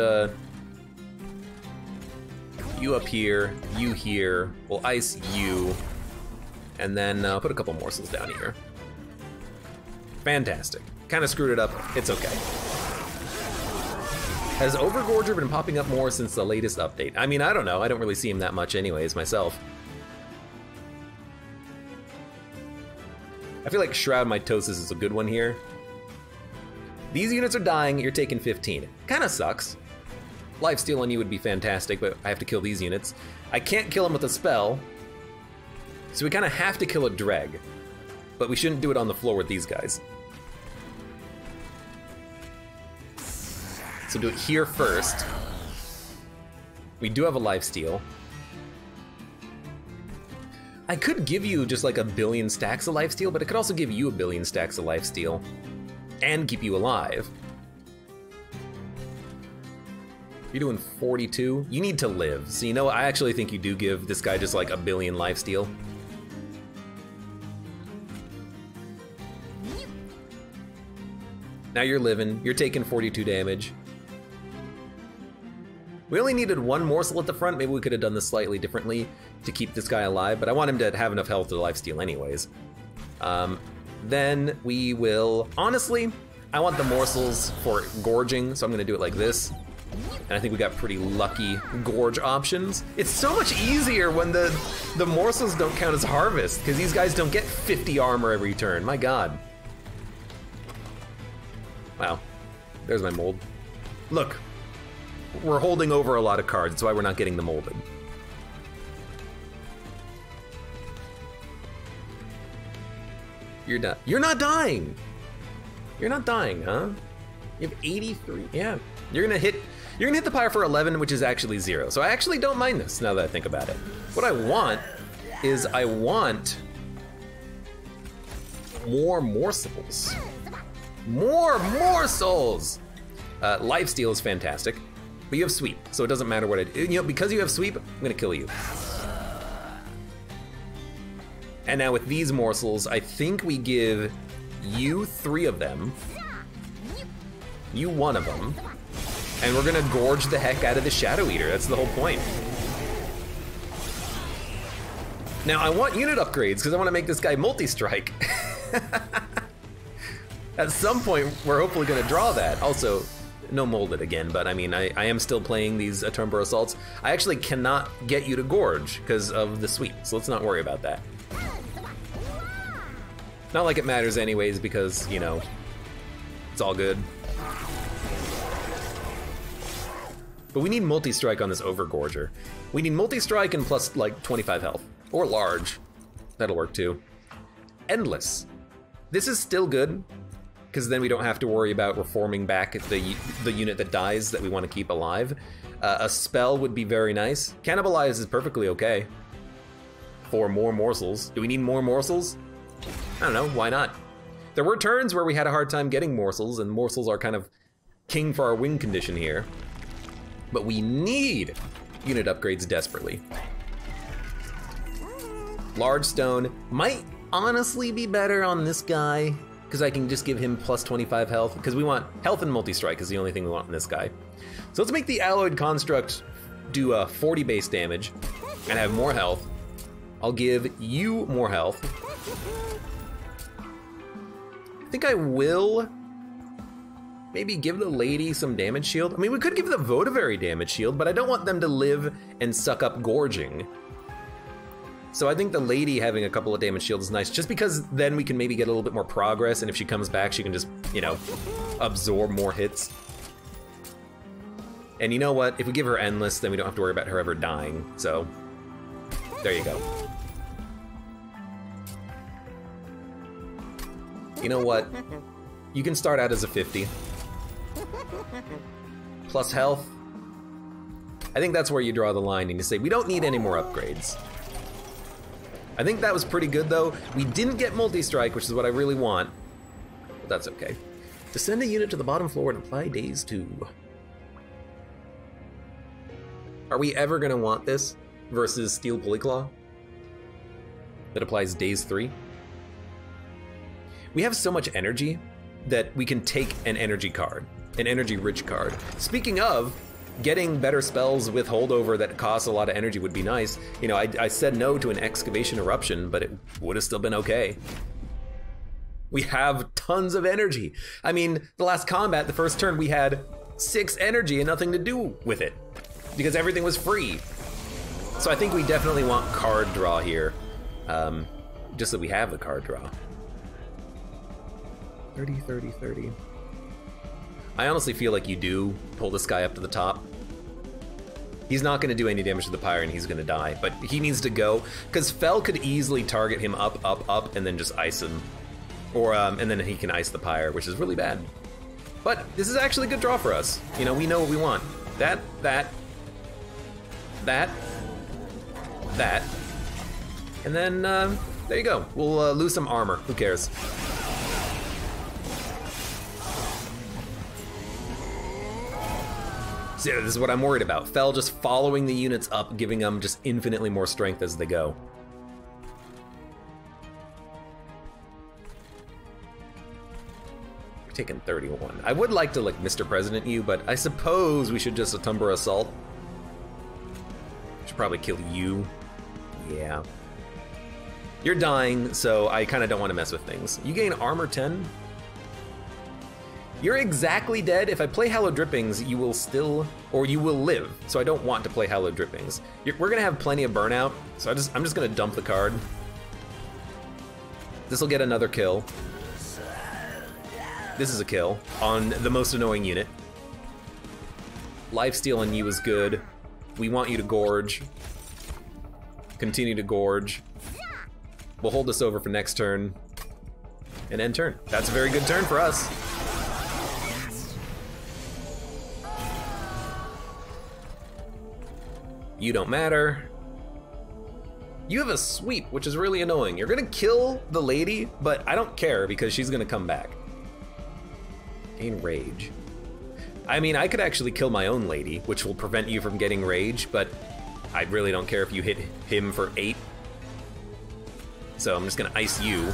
you up here, you here. We'll ice you, and then put a couple morsels down here. Fantastic. Kind of screwed it up. It's okay. Has Overgorger been popping up more since the latest update? I mean, I don't know. I don't really see him that much anyways myself. I feel like Shroud Mitosis is a good one here. These units are dying, you're taking 15. Kinda sucks. Lifesteal on you would be fantastic, but I have to kill these units. I can't kill them with a spell, so we kinda have to kill a Dreg. But we shouldn't do it on the floor with these guys. So do it here first. We do have a lifesteal. I could give you just like a billion stacks of lifesteal, but it could also give you a billion stacks of lifesteal and keep you alive. You're doing 42. You need to live. So you know what? I actually think you do give this guy just like a billion lifesteal. Now you're living. You're taking 42 damage. We only needed one morsel at the front. Maybe we could have done this slightly differently to keep this guy alive, but I want him to have enough health to lifesteal anyways. Then we will, honestly, I want the morsels for gorging, so I'm gonna do it like this. And I think we got pretty lucky gorge options. It's so much easier when the morsels don't count as harvest, because these guys don't get 50 armor every turn, my god. Wow, there's my mold. Look. We're holding over a lot of cards, that's why we're not getting them molded. You're done. You're not dying! You're not dying, huh? You have 83, yeah. You're gonna hit the pyre for 11, which is actually 0. So I actually don't mind this, now that I think about it. What I want is I want more morsels. More morsels! Lifesteal is fantastic. But you have sweep, so it doesn't matter what I do. You know, because you have sweep, I'm gonna kill you. And now with these morsels, I think we give you 3 of them, you 1 of them, and we're gonna gorge the heck out of the Shadow Eater. That's the whole point. Now I want unit upgrades because I want to make this guy multi-strike. At some point, we're hopefully gonna draw that. Also, no molded again, but I mean, I am still playing these Tumber Assaults. I actually cannot get you to gorge because of the sweep, so let's not worry about that. Not like it matters anyways, because, you know, it's all good. But we need multi-strike on this Overgorger. We need multi-strike and plus like 25 health. Or large. That'll work too. Endless. This is still good, because then we don't have to worry about reforming back the unit that dies that we want to keep alive. A spell would be very nice. Cannibalize is perfectly okay. For more morsels. Do we need more morsels? I don't know, why not? There were turns where we had a hard time getting morsels, and morsels are kind of king for our win condition here. But we need unit upgrades desperately. Large stone might honestly be better on this guy, because I can just give him plus 25 health, because we want health and multi-strike is the only thing we want in this guy. So let's make the alloyed construct do a 40 base damage and have more health. I'll give you more health. I think I will maybe give the lady some damage shield. I mean, we could give the Votavary damage shield, but I don't want them to live and suck up gorging. So I think the lady having a couple of damage shields is nice, just because then we can maybe get a little bit more progress, and if she comes back, she can just, you know, absorb more hits. And you know what? If we give her endless, then we don't have to worry about her ever dying. So, there you go. You know what? You can start out as a 50. Plus health. I think that's where you draw the line and you say, we don't need any more upgrades. I think that was pretty good though. We didn't get multi-strike, which is what I really want. But that's okay. To send a unit to the bottom floor and apply daze 2. Are we ever gonna want this versus Steel Pulleyclaw? That applies daze 3. We have so much energy that we can take an energy card, an energy rich card. Speaking of, getting better spells with holdover that cost a lot of energy would be nice. You know, I said no to an excavation eruption, but it would have still been okay. We have tons of energy. I mean, the last combat, the first turn, we had 6 energy and nothing to do with it because everything was free. So I think we definitely want card draw here, just so we have the card draw. 30, 30, 30. I honestly feel like you do pull this guy up to the top. He's not going to do any damage to the pyre and he's going to die, but he needs to go, because Fel could easily target him up, up, up, and then just ice him. Or, and then he can ice the pyre, which is really bad. But this is actually a good draw for us. You know, we know what we want. That. And then, there you go. We'll lose some armor. Who cares? So yeah, this is what I'm worried about. Fel just following the units up, giving them just infinitely more strength as they go. We're taking 31. I would like to, like, Mr. President you, but I suppose we should just Atumbra Assault. Should probably kill you. Yeah. You're dying, so I kind of don't want to mess with things. You gain armor 10. You're exactly dead. If I play Hallowed Drippings, you will still, or you will live. So I don't want to play Hallowed Drippings. We're gonna have plenty of burnout, so I'm just gonna dump the card. This will get another kill. This is a kill on the most annoying unit. Lifesteal on you is good. We want you to gorge. Continue to gorge. We'll hold this over for next turn. And end turn. That's a very good turn for us. You don't matter. You have a sweep, which is really annoying. You're gonna kill the lady, but I don't care because she's gonna come back. Gain rage. I mean, I could actually kill my own lady, which will prevent you from getting rage, but I really don't care if you hit him for 8. So I'm just gonna ice you.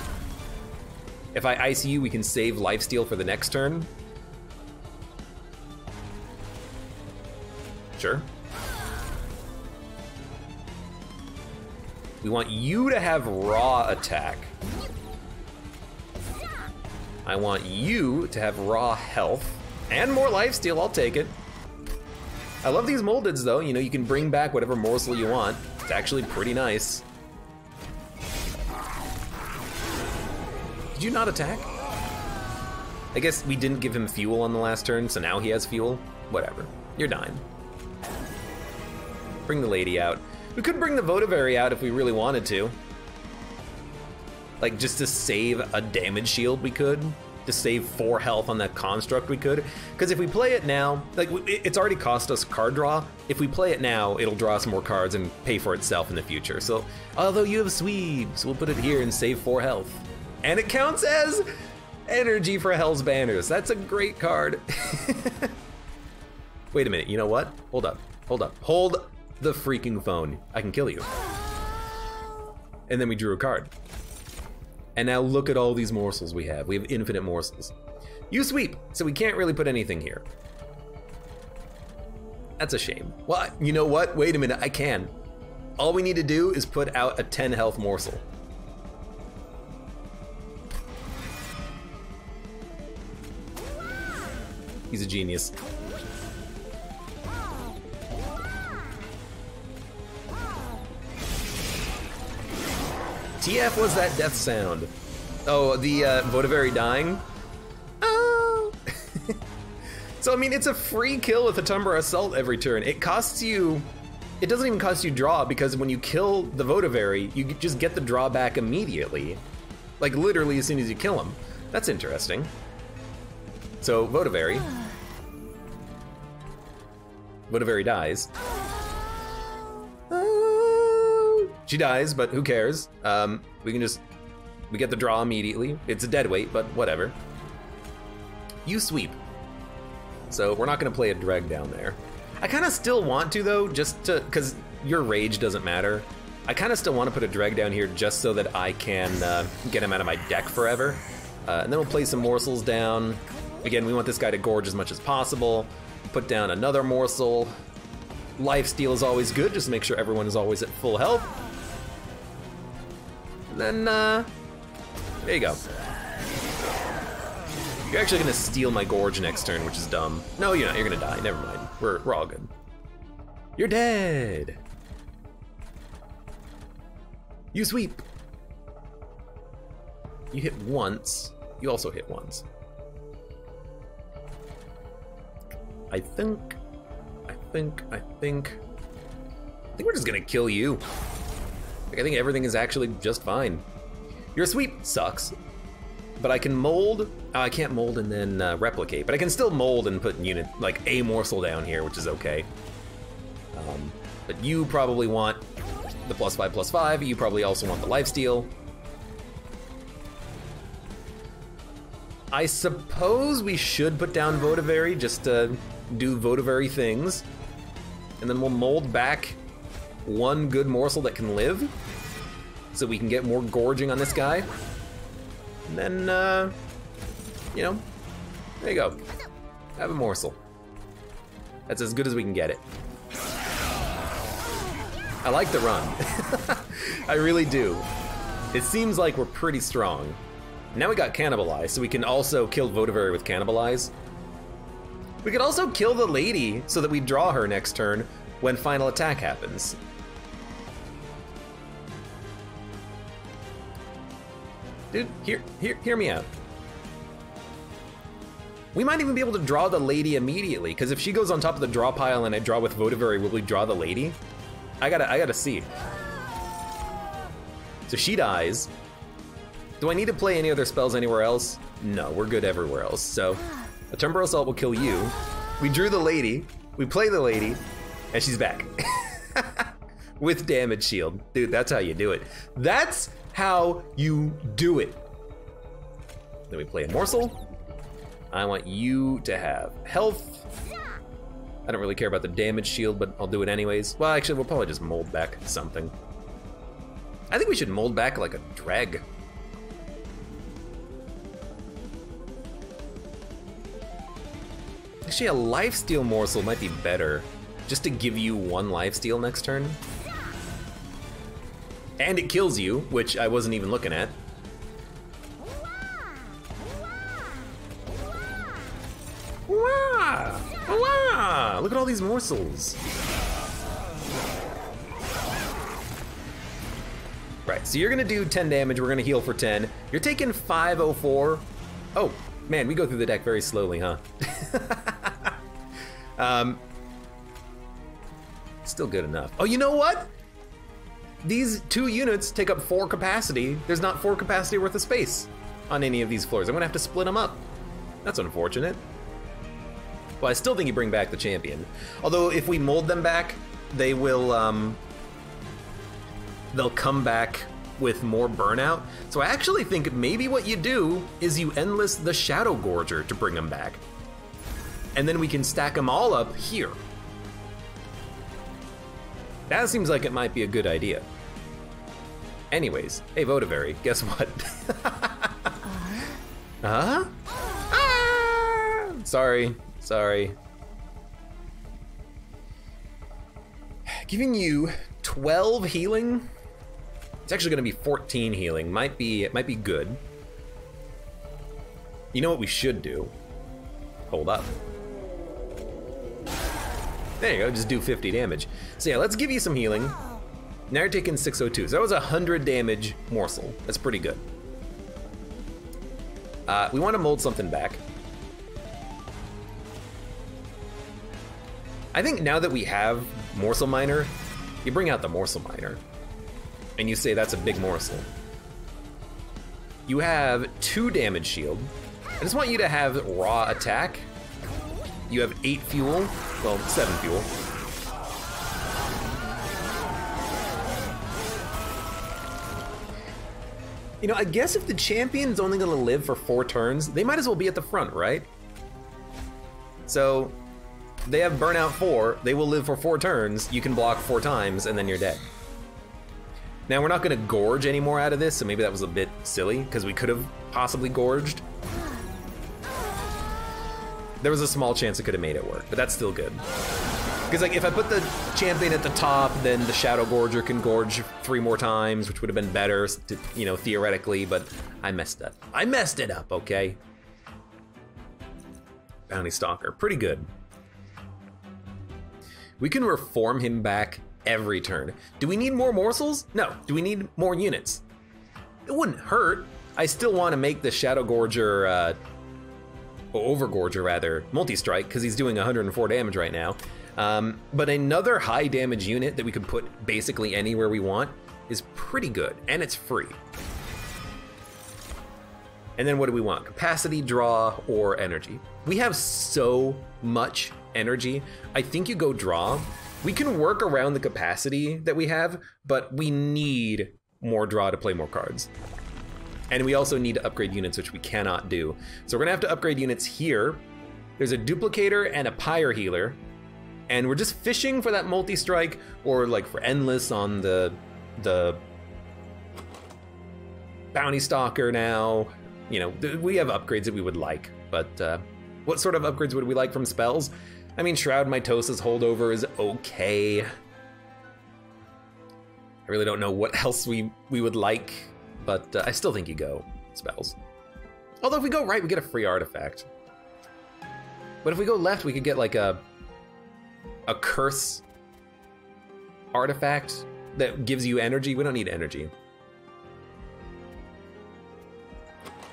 If I ice you, we can save lifesteal for the next turn. Sure. We want you to have raw attack. I want you to have raw health and more lifesteal, I'll take it. I love these moldeds though, you know, you can bring back whatever morsel you want. It's actually pretty nice. Did you not attack? I guess we didn't give him fuel on the last turn, so now he has fuel. Whatever, you're dying. bring the lady out. We could bring the Votavary out if we really wanted to. Like, just to save a damage shield, we could. To save 4 health on that construct, we could. Because if we play it now, like, it's already cost us card draw. If we play it now, it'll draw us more cards and pay for itself in the future. So, although you have sweeps, we'll put it here and save 4 health. And it counts as energy for Hell's Banners. That's a great card. Wait a minute, you know what? Hold up, hold up. Hold the freaking phone. I can kill you. And then we drew a card. And now look at all these morsels we have. We have infinite morsels. You sweep, so we can't really put anything here. That's a shame. Well, you know what? Wait a minute, I can. All we need to do is put out a 10 health morsel. He's a genius. TF was that death sound? Oh, the Votavary dying? Oh! So, I mean, it's a free kill with a Tumbra Assault every turn. It costs you... It doesn't even cost you draw, because when you kill the Votavary, you just get the draw back immediately. Like, literally as soon as you kill him. That's interesting. So, Votavary. Votavary dies. She dies, but who cares? We get the draw immediately. It's a dead weight, but whatever. You sweep. So we're not gonna play a dreg down there. I kinda still want to though, just to, cause your rage doesn't matter. I kinda still wanna put a dreg down here just so that I can get him out of my deck forever. And then we'll play some morsels down. Again, we want this guy to gorge as much as possible. Put down another morsel. Lifesteal is always good, just make sure everyone is always at full health. And then, there you go. You're actually gonna steal my Gorge next turn, which is dumb. No, you're not, you're gonna die, never mind. We're all good. You're dead. You sweep. You hit once, you also hit once. I think we're just gonna kill you. Like, I think everything is actually just fine. Your sweep sucks, but I can mold. Oh, I can't mold and then replicate, but I can still mold and put unit, like a morsel down here, which is okay. But you probably want the +5/+5. You probably also want the lifesteal. I suppose we should put down Votavary just to do Votavary things. And then we'll mold back one good morsel that can live, so we can get more gorging on this guy. And then, you know, there you go. Have a morsel. That's as good as we can get it. I like the run. I really do. It seems like we're pretty strong. Now we got Cannibalize, so we can also kill Votavary with Cannibalize. We could also kill the lady so that we draw her next turn when final attack happens. Dude, hear me out. We might even be able to draw the lady immediately, because if she goes on top of the draw pile and I draw with Votavary, will we draw the lady? I gotta see. So she dies. Do I need to play any other spells anywhere else? No, we're good everywhere else. So a Tumbra Assault will kill you. We drew the lady, we play the lady, and she's back. With damage shield. Dude, that's how you do it. That's how you do it. Then we play a morsel. I want you to have health. I don't really care about the damage shield, but I'll do it anyways. Well, actually, we'll probably just mold back something. I think we should mold back like a dreg. Actually, a lifesteal morsel might be better, just to give you one lifesteal next turn. And it kills you, which I wasn't even looking at. Wow! Wow! Look at all these morsels. Right, so you're gonna do 10 damage, we're gonna heal for 10. You're taking 504. Oh, man, we go through the deck very Still good enough. Oh, you know what? These 2 units take up 4 capacity. There's not 4 capacity worth of space on any of these floors. I'm gonna have to split them up. That's unfortunate. Well, I still think you bring back the champion. Although if we mold them back, they will, they'll come back with more burnout. So I actually think maybe what you do is you enlist the Shadow Gorger to bring them back. And then we can stack them all up here. That seems like it might be a good idea. Anyways, hey Votivary, guess what? Huh? Ah! Sorry. Giving you 12 healing. It's actually gonna be 14 healing. Might be good. You know what we should do? Hold up. There you go, just do 50 damage. So yeah, let's give you some healing. Now you're taking 602. So that was 100 damage morsel. That's pretty good. We want to mold something back. I think now that we have Morsel Miner, you bring out the Morsel Miner. And you say that's a big morsel. You have 2 damage shield. I just want you to have raw attack. You have 8 fuel, well, 7 fuel. You know, I guess if the champion's only gonna live for 4 turns, they might as well be at the front, right? So, they have burnout 4, they will live for 4 turns, you can block 4 times, and then you're dead. Now, we're not gonna gorge anymore out of this, so maybe that was a bit silly, because we could have possibly gorged. There was a small chance it could have made it work, but that's still good. Because like if I put the champion at the top, then the Shadow Gorger can gorge 3 more times, which would have been better, you know, theoretically, but I messed up. I messed it up, okay? Bounty Stalker, pretty good. We can reform him back every turn. Do we need more morsels? No. Do we need more units? It wouldn't hurt. I still want to make the Shadow Gorger, Overgorger rather, multi-strike, because he's doing 104 damage right now. But another high damage unit that we could put basically anywhere we want is pretty good, and it's free. And then what do we want? Capacity, draw, or energy? We have so much energy. I think you go draw. We can work around the capacity that we have, but we need more draw to play more cards. And we also need to upgrade units, which we cannot do. So we're gonna have to upgrade units here. There's a duplicator and a pyre healer. And we're just fishing for that multi-strike or like for endless on the bounty stalker now. You know, we have upgrades that we would like, but what sort of upgrades would we like from spells? I mean, Shroud Mitosis holdover is okay. I really don't know what else we would like. But I still think you go spells. Although if we go right, we get a free artifact. But if we go left, we could get like a curse artifact that gives you energy. We don't need energy.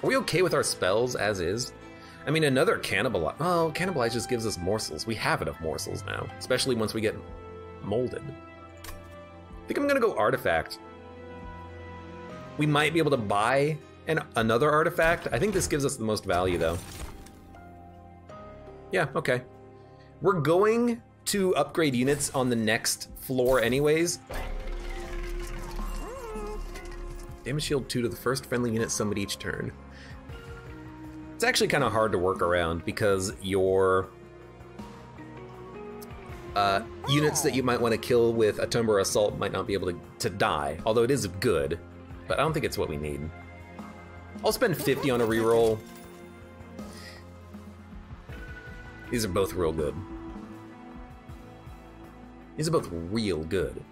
Are we okay with our spells as is? I mean, another cannibalize. Oh, cannibalize just gives us morsels. We have enough morsels now, especially once we get molded. I think I'm gonna go artifact. We might be able to buy another artifact. I think this gives us the most value though. Yeah, okay. We're going to upgrade units on the next floor anyways. Damage shield 2 to the first friendly unit summoned each turn. It's actually kind of hard to work around because your units that you might want to kill with a Tumber Assault might not be able to die, although it is good. But I don't think it's what we need. I'll spend 50 on a reroll. These are both real good. These are both real good.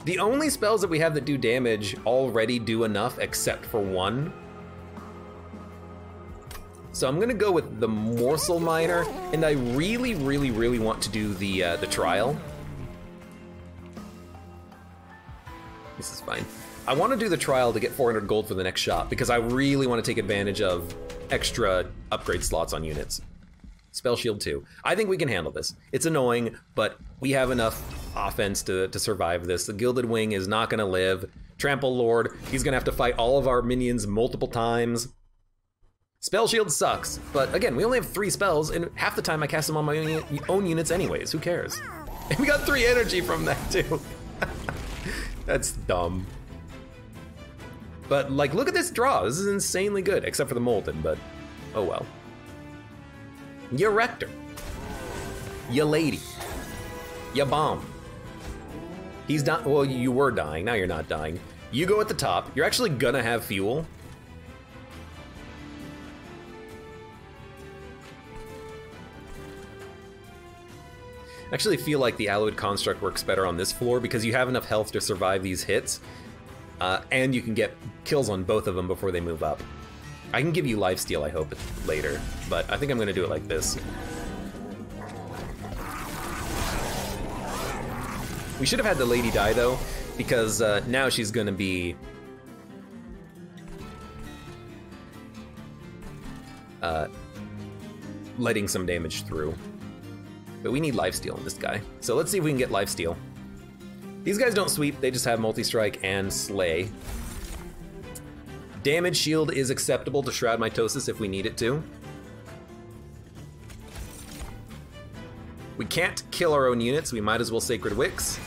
The only spells that we have that do damage already do enough except for one. So I'm gonna go with the Morsel Miner, and I really, really, really want to do the trial. This is fine. I want to do the trial to get 400 gold for the next shop because I really want to take advantage of extra upgrade slots on units. Spell Shield 2. I think we can handle this. It's annoying, but we have enough offense to survive this. The Gilded Wing is not gonna live. Trample Lord, he's gonna have to fight all of our minions multiple times. Spell Shield sucks, but again, we only have 3 spells, and half the time I cast them on my own units anyways, who cares? And we got 3 energy from that too. That's dumb. But like, look at this draw, this is insanely good, except for the Molten, but oh well. Ya Rector. Ya Lady. Ya Bomb. He's not, well, you were dying, now you're not dying. You go at the top, you're actually gonna have fuel. I actually feel like the Alloyed Construct works better on this floor because you have enough health to survive these hits, and you can get kills on both of them before they move up. I can give you lifesteal, I hope, later, but I think I'm gonna do it like this. We should have had the lady die though, because now she's gonna be letting some damage through. But we need lifesteal in this guy. So let's see if we can get lifesteal. These guys don't sweep, they just have multi-strike and slay. Damage shield is acceptable to Shroud Mitosis if we need it to. We can't kill our own units, we might as well Sacred Wicks.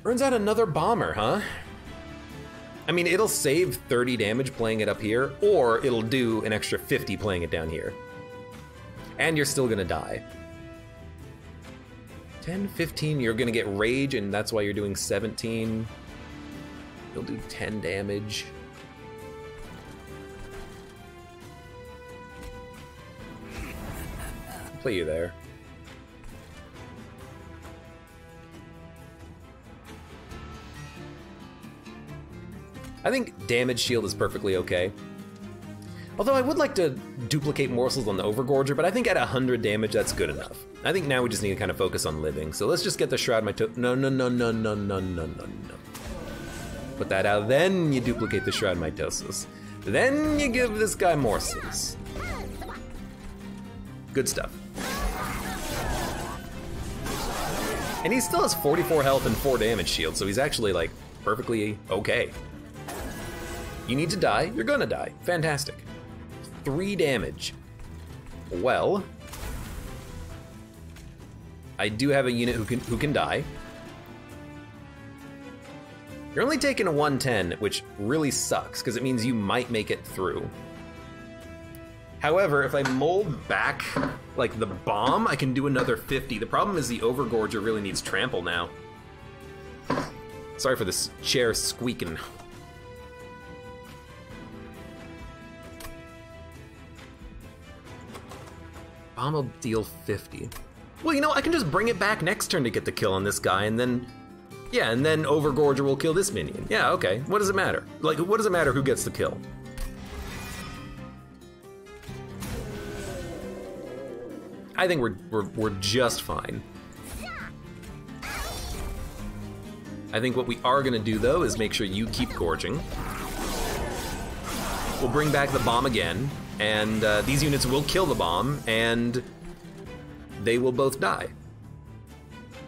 Burns out another bomber, huh? I mean, it'll save 30 damage playing it up here, or it'll do an extra 50 playing it down here. And you're still gonna die. 10, 15, you're gonna get rage, and that's why you're doing 17. You'll do 10 damage. I'll play you there. I think damage shield is perfectly okay. Although I would like to duplicate morsels on the Overgorger, but I think at 100 damage, that's good enough. I think now we just need to kind of focus on living. So let's just get the Shroud Mitosis. No. Put that out, then you duplicate the Shroud Mitosis. Then you give this guy morsels. Good stuff. And he still has 44 health and 4 damage shield, so he's actually like perfectly okay. You need to die, you're gonna die. Fantastic. 3 damage. Well, I do have a unit who can die. You're only taking a 110, which really sucks, because it means you might make it through. However, if I mold back, like, the bomb, I can do another 50. The problem is the Overgorger really needs trample now. Sorry for this chair squeaking. Bomb will deal 50. Well, you know, I can just bring it back next turn to get the kill on this guy, and then, yeah, and then Overgorger will kill this minion. Yeah, okay, what does it matter? Like, what does it matter who gets the kill? I think we're just fine. I think what we are gonna do though is make sure you keep gorging. We'll bring back the bomb again, and these units will kill the bomb, and they will both die.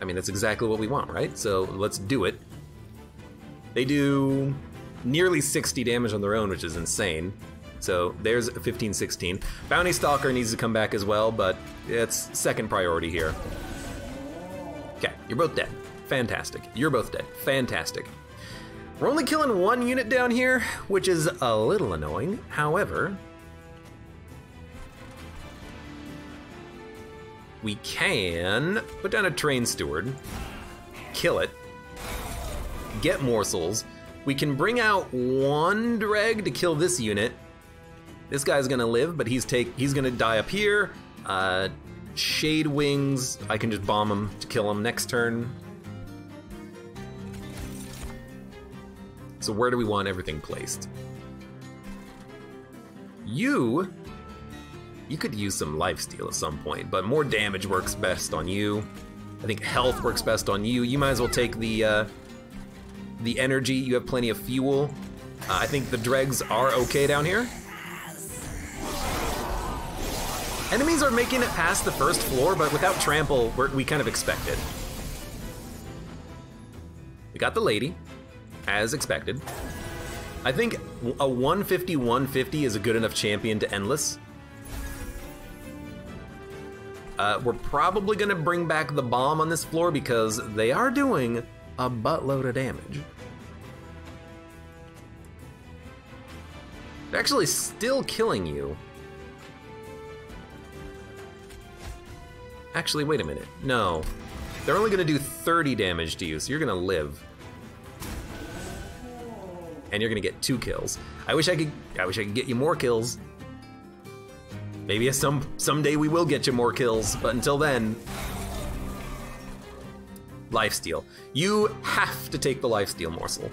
I mean, that's exactly what we want, right? So let's do it. They do nearly 60 damage on their own, which is insane. So there's a 15, 16. Bounty Stalker needs to come back as well, but it's second priority here. Okay, you're both dead. Fantastic. You're both dead. Fantastic. We're only killing 1 unit down here, which is a little annoying. However, we can put down a Train Steward, kill it, get morsels. We can bring out 1 Dreg to kill this unit. This guy's gonna live, but he's gonna die up here. Shade Wings, I can just bomb him to kill him next turn. So where do we want everything placed? You could use some lifesteal at some point, but more damage works best on you. I think health works best on you. You might as well take the energy. You have plenty of fuel. I think the dregs are okay down here. Enemies are making it past the first floor, but without trample, we kind of expect it. We got the lady, as expected. I think a 150-150 is a good enough champion to endless. We're probably gonna bring back the bomb on this floor because they are doing a buttload of damage. They're actually still killing you. Actually, wait a minute. No. They're only gonna do 30 damage to you, so you're gonna live. And you're gonna get 2 kills. I wish I could get you more kills. Maybe someday we will get you more kills, but until then, lifesteal. You have to take the lifesteal morsel.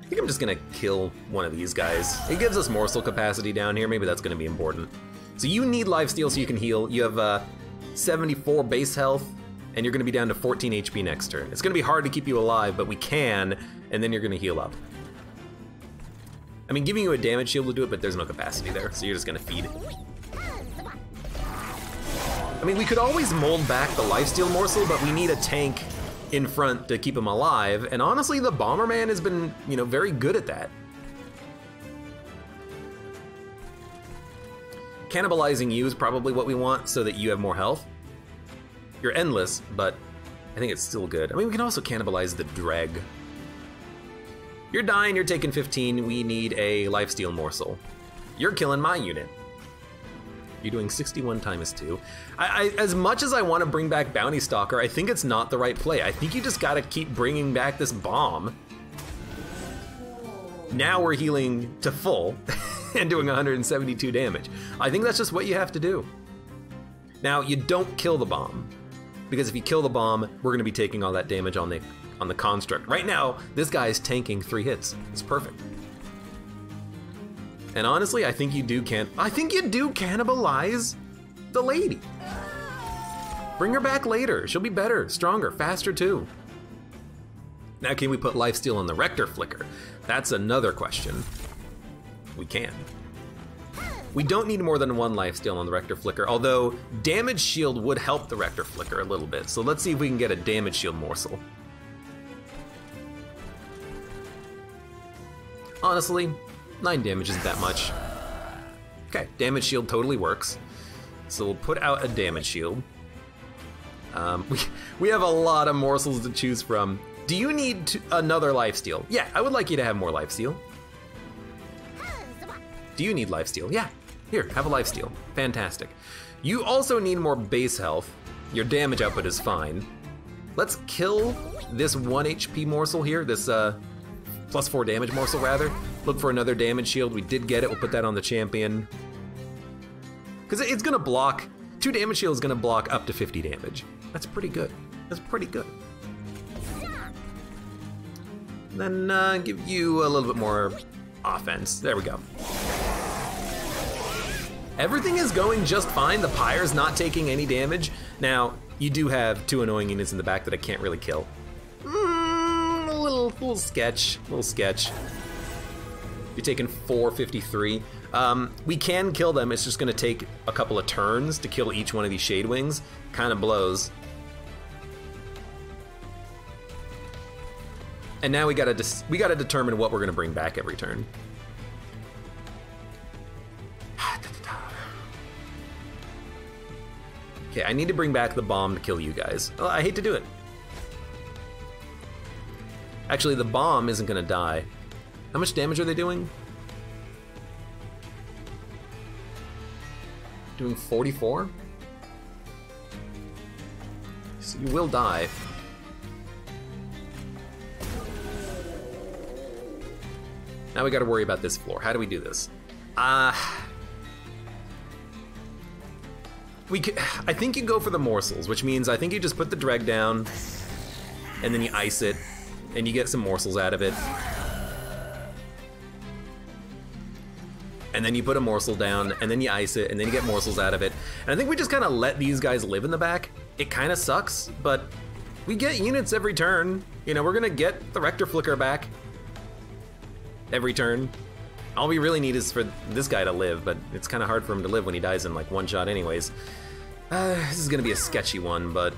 I think I'm just gonna kill one of these guys. It gives us morsel capacity down here. Maybe that's gonna be important. So you need lifesteal so you can heal. You have 74 base health, and you're gonna be down to 14 HP next turn. It's gonna be hard to keep you alive, but we can, and then you're gonna heal up. I mean, giving you a damage shield will do it, but there's no capacity there, so you're just gonna feed. I mean, we could always mold back the lifesteal morsel, but we need a tank in front to keep him alive, and honestly, the Bomberman has been, you know, very good at that. Cannibalizing you is probably what we want so that you have more health. You're endless, but I think it's still good. I mean, we can also cannibalize the Dreg. You're dying, you're taking 15, we need a lifesteal morsel. You're killing my unit. You're doing 61 times 2. As much as I want to bring back Bounty Stalker, I think it's not the right play. I think you just gotta keep bringing back this bomb. Now we're healing to full and doing 172 damage. I think that's just what you have to do. Now, you don't kill the bomb, because if you kill the bomb, we're gonna be taking all that damage on the construct. Right now, this guy is tanking 3 hits. It's perfect. And honestly, I think you do cannibalize the lady. Bring her back later. She'll be better, stronger, faster too. Now, can we put lifesteal on the Rector Flicker? That's another question. We can. We don't need more than 1 lifesteal on the Rector Flicker, although damage shield would help the Rector Flicker a little bit. So let's see if we can get a damage shield morsel. Honestly, 9 damage isn't that much. Okay, damage shield totally works. So we'll put out a damage shield. We have a lot of morsels to choose from. Do you need another lifesteal? Yeah, I would like you to have more lifesteal. Do you need lifesteal? Yeah, here, have a lifesteal. Fantastic. You also need more base health. Your damage output is fine. Let's kill this 1 HP morsel here, this plus 4 damage morsel rather. Look for another damage shield. We did get it. We'll put that on the champion. Because it's gonna block, 2 damage shield is gonna block up to 50 damage. That's pretty good. That's pretty good. Then give you a little bit more offense. There we go. Everything is going just fine. The Pyre's not taking any damage. Now, you do have 2 annoying units in the back that I can't really kill. A little sketch, You're taking 453. We can kill them. It's just gonna take a couple of turns to kill each one of these Shade Wings. Kind of blows. And now we gotta determine what we're gonna bring back every turn. Okay, I need to bring back the bomb to kill you guys. Well, I hate to do it. Actually, the bomb isn't gonna die. How much damage are they doing? Doing 44? So you will die. Now we gotta worry about this floor. How do we do this? I think you go for the morsels, which means I think you just put the Dreg down, and then you ice it, and you get some morsels out of it. And then you put a morsel down, and then you ice it, and then you get morsels out of it. And I think we just kind of let these guys live in the back. It kind of sucks, but we get units every turn. You know, we're gonna get the Rector Flicker back every turn. All we really need is for this guy to live, but it's kind of hard for him to live when he dies in like one shot anyways. This is gonna be a sketchy one, but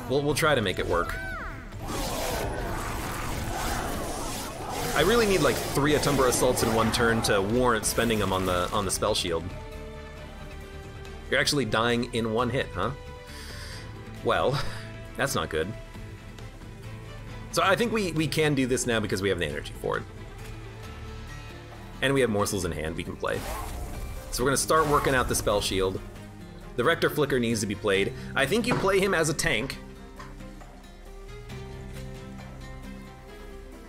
we'll try to make it work. I really need like 3 Atumber Assaults in one turn to warrant spending them on the spell shield. You're actually dying in one hit, huh? Well, that's not good. So I think we can do this now because we have the energy for it. And we have morsels in hand we can play. So we're gonna start working out the spell shield. The Rector Flicker needs to be played. I think you play him as a tank.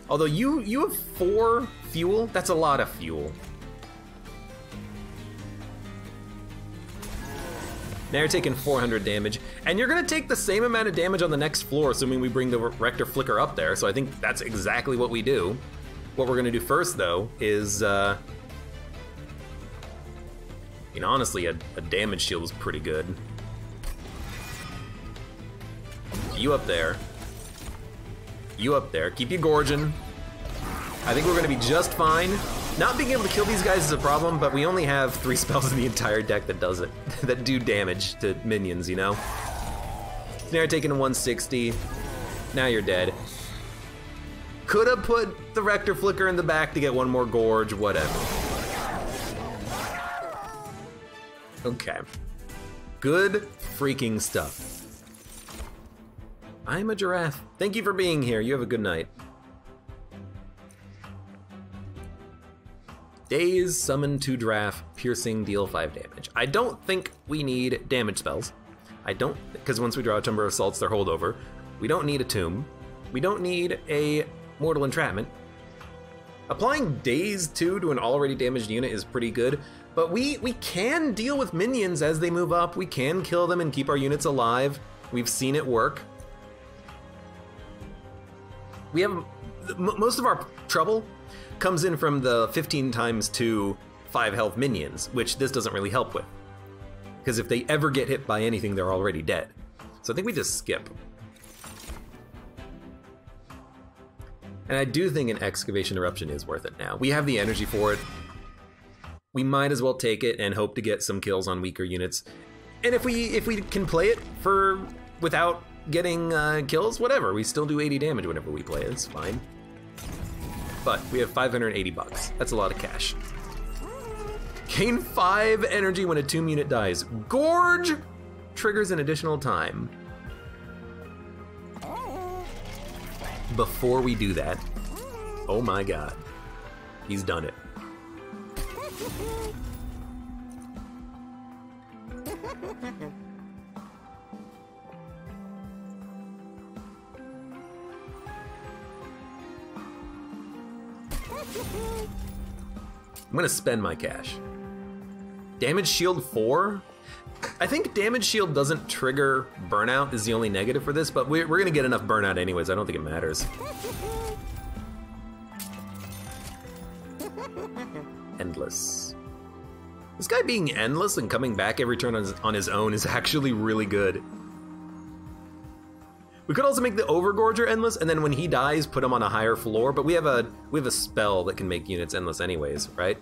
Although you have 4 fuel, that's a lot of fuel. Now you're taking 400 damage, and you're gonna take the same amount of damage on the next floor, assuming we bring the Rector Flicker up there, so I think that's exactly what we do. What we're gonna do first, though, is, honestly, a damage shield is pretty good. You up there. You up there. Keep you gorging. I think we're gonna be just fine. Not being able to kill these guys is a problem, but we only have 3 spells in the entire deck that does it, that do damage to minions, you know? Snare taking a 160. Now you're dead. Could have put the Rector Flicker in the back to get one more Gorge, whatever. Okay. Good freaking stuff. I'm a giraffe. Thank you for being here. You have a good night. Daze, summon 2 draft, piercing, deal 5 damage. I don't think we need damage spells. I don't, because once we draw a Atumber Assaults, they're holdover. We don't need a Tomb. We don't need a Mortal Entrapment. Applying Daze 2 to an already damaged unit is pretty good, but we can deal with minions as they move up. We can kill them and keep our units alive. We've seen it work. We have, most of our trouble comes in from the 15 times 2 5 health minions, which this doesn't really help with. Because if they ever get hit by anything, they're already dead. So I think we just skip. And I do think an Excavation Eruption is worth it now. We have the energy for it. We might as well take it and hope to get some kills on weaker units. And if we can play it without getting kills, whatever. We still do 80 damage whenever we play it, it's fine. But we have 580 bucks. That's a lot of cash. Gain 5 energy when a tomb unit dies. Gorge triggers an additional time. Before we do that, oh my god, he's done it. I'm gonna spend my cash. Damage shield 4? I think damage shield doesn't trigger burnout is the only negative for this, but we're gonna get enough burnout anyways. I don't think it matters. Endless. This guy being endless and coming back every turn on his own is actually really good. We could also make the Overgorger endless, and then when he dies, put him on a higher floor. But we have a spell that can make units endless anyways, right?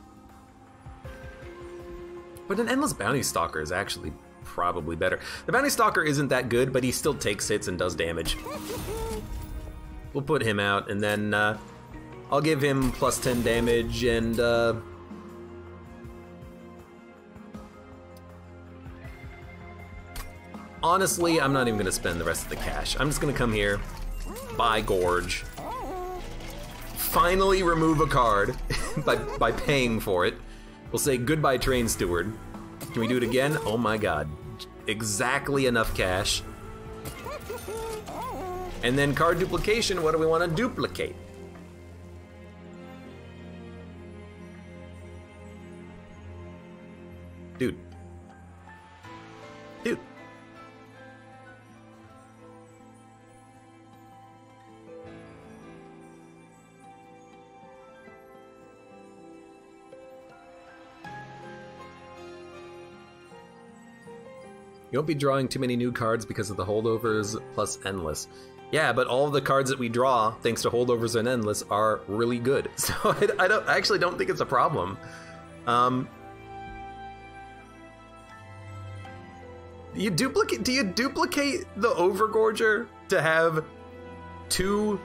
But an endless Bounty Stalker is actually probably better. The Bounty Stalker isn't that good, but he still takes hits and does damage. We'll put him out, and then I'll give him plus 10 damage, and honestly, I'm not even gonna spend the rest of the cash. I'm just gonna come here, buy Gorge, finally remove a card by paying for it. We'll say goodbye Train Steward. Can we do it again? Oh my god. Exactly enough cash. And then card duplication, what do we want to duplicate? Dude. Dude. You won't be drawing too many new cards because of the holdovers plus endless. Yeah, but all of the cards that we draw, thanks to holdovers and endless, are really good. So I actually don't think it's a problem. Do you duplicate the Overgorger to have two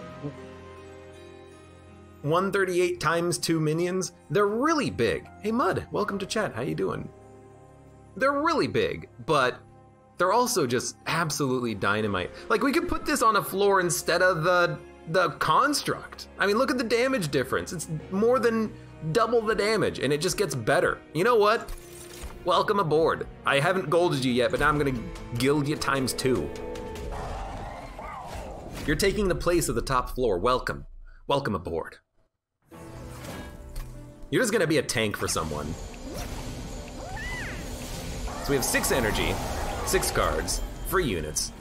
138 times 2 minions? They're really big. Hey Mud, welcome to chat. How you doing? They're really big, but they're also just absolutely dynamite. Like, we could put this on a floor instead of the construct. I mean, look at the damage difference. It's more than double the damage, and it just gets better. You know what? Welcome aboard. I haven't golded you yet, but now I'm gonna gild you times 2. You're taking the place of the top floor. Welcome. Welcome aboard. You're just gonna be a tank for someone. So we have 6 energy, 6 cards, free units.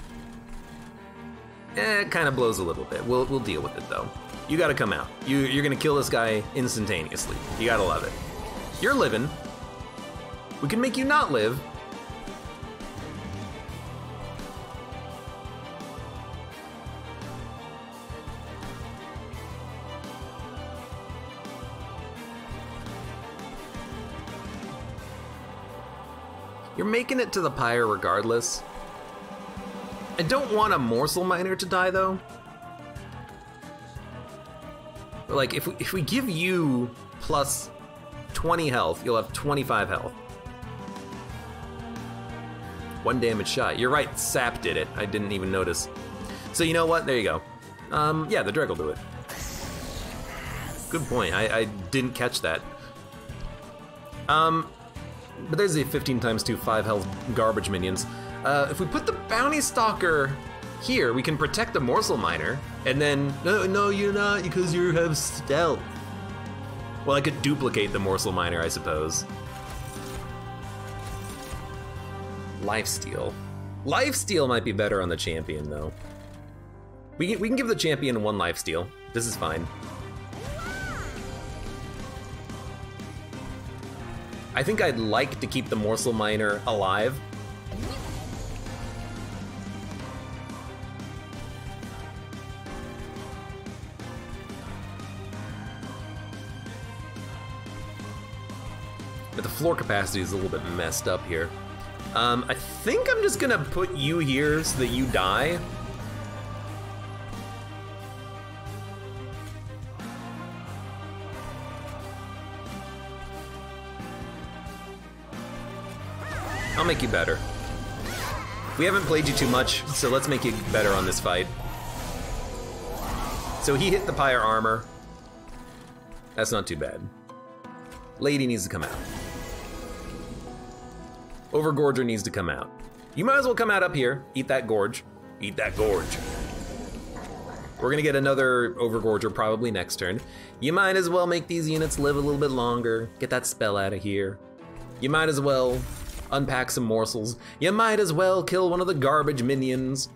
It kind of blows a little bit. We'll deal with it though. You gotta come out. You're gonna kill this guy instantaneously. You gotta love it. You're living. We can make you not live. You're making it to the pyre regardless. I don't want a morsel miner to die though. But like if we give you plus 20 health, you'll have 25 health. 1 damage shot. You're right, Sap did it. I didn't even notice. So you know what? There you go. Yeah, the Dreg will do it. Good point. I didn't catch that. But there's the 15 times 2 5 health garbage minions. If we put the Bounty Stalker here, we can protect the Morsel Miner, and then, no, you're not, because you have stealth. Well, I could duplicate the Morsel Miner, I suppose. Lifesteal. Lifesteal might be better on the champion, though. We can give the champion 1 lifesteal. This is fine. I think I'd like to keep the Morsel Miner alive. But the floor capacity is a little bit messed up here. I think I'm just gonna put you here so that you die. I'll make you better. We haven't played you too much, so let's make you better on this fight. So he hit the pyre armor. That's not too bad. Lady needs to come out. Overgorger needs to come out. You might as well come out up here. Eat that Gorge. Eat that Gorge. We're gonna get another Overgorger probably next turn. You might as well make these units live a little bit longer. Get that spell out of here. You might as well unpack some morsels. You might as well kill one of the garbage minions.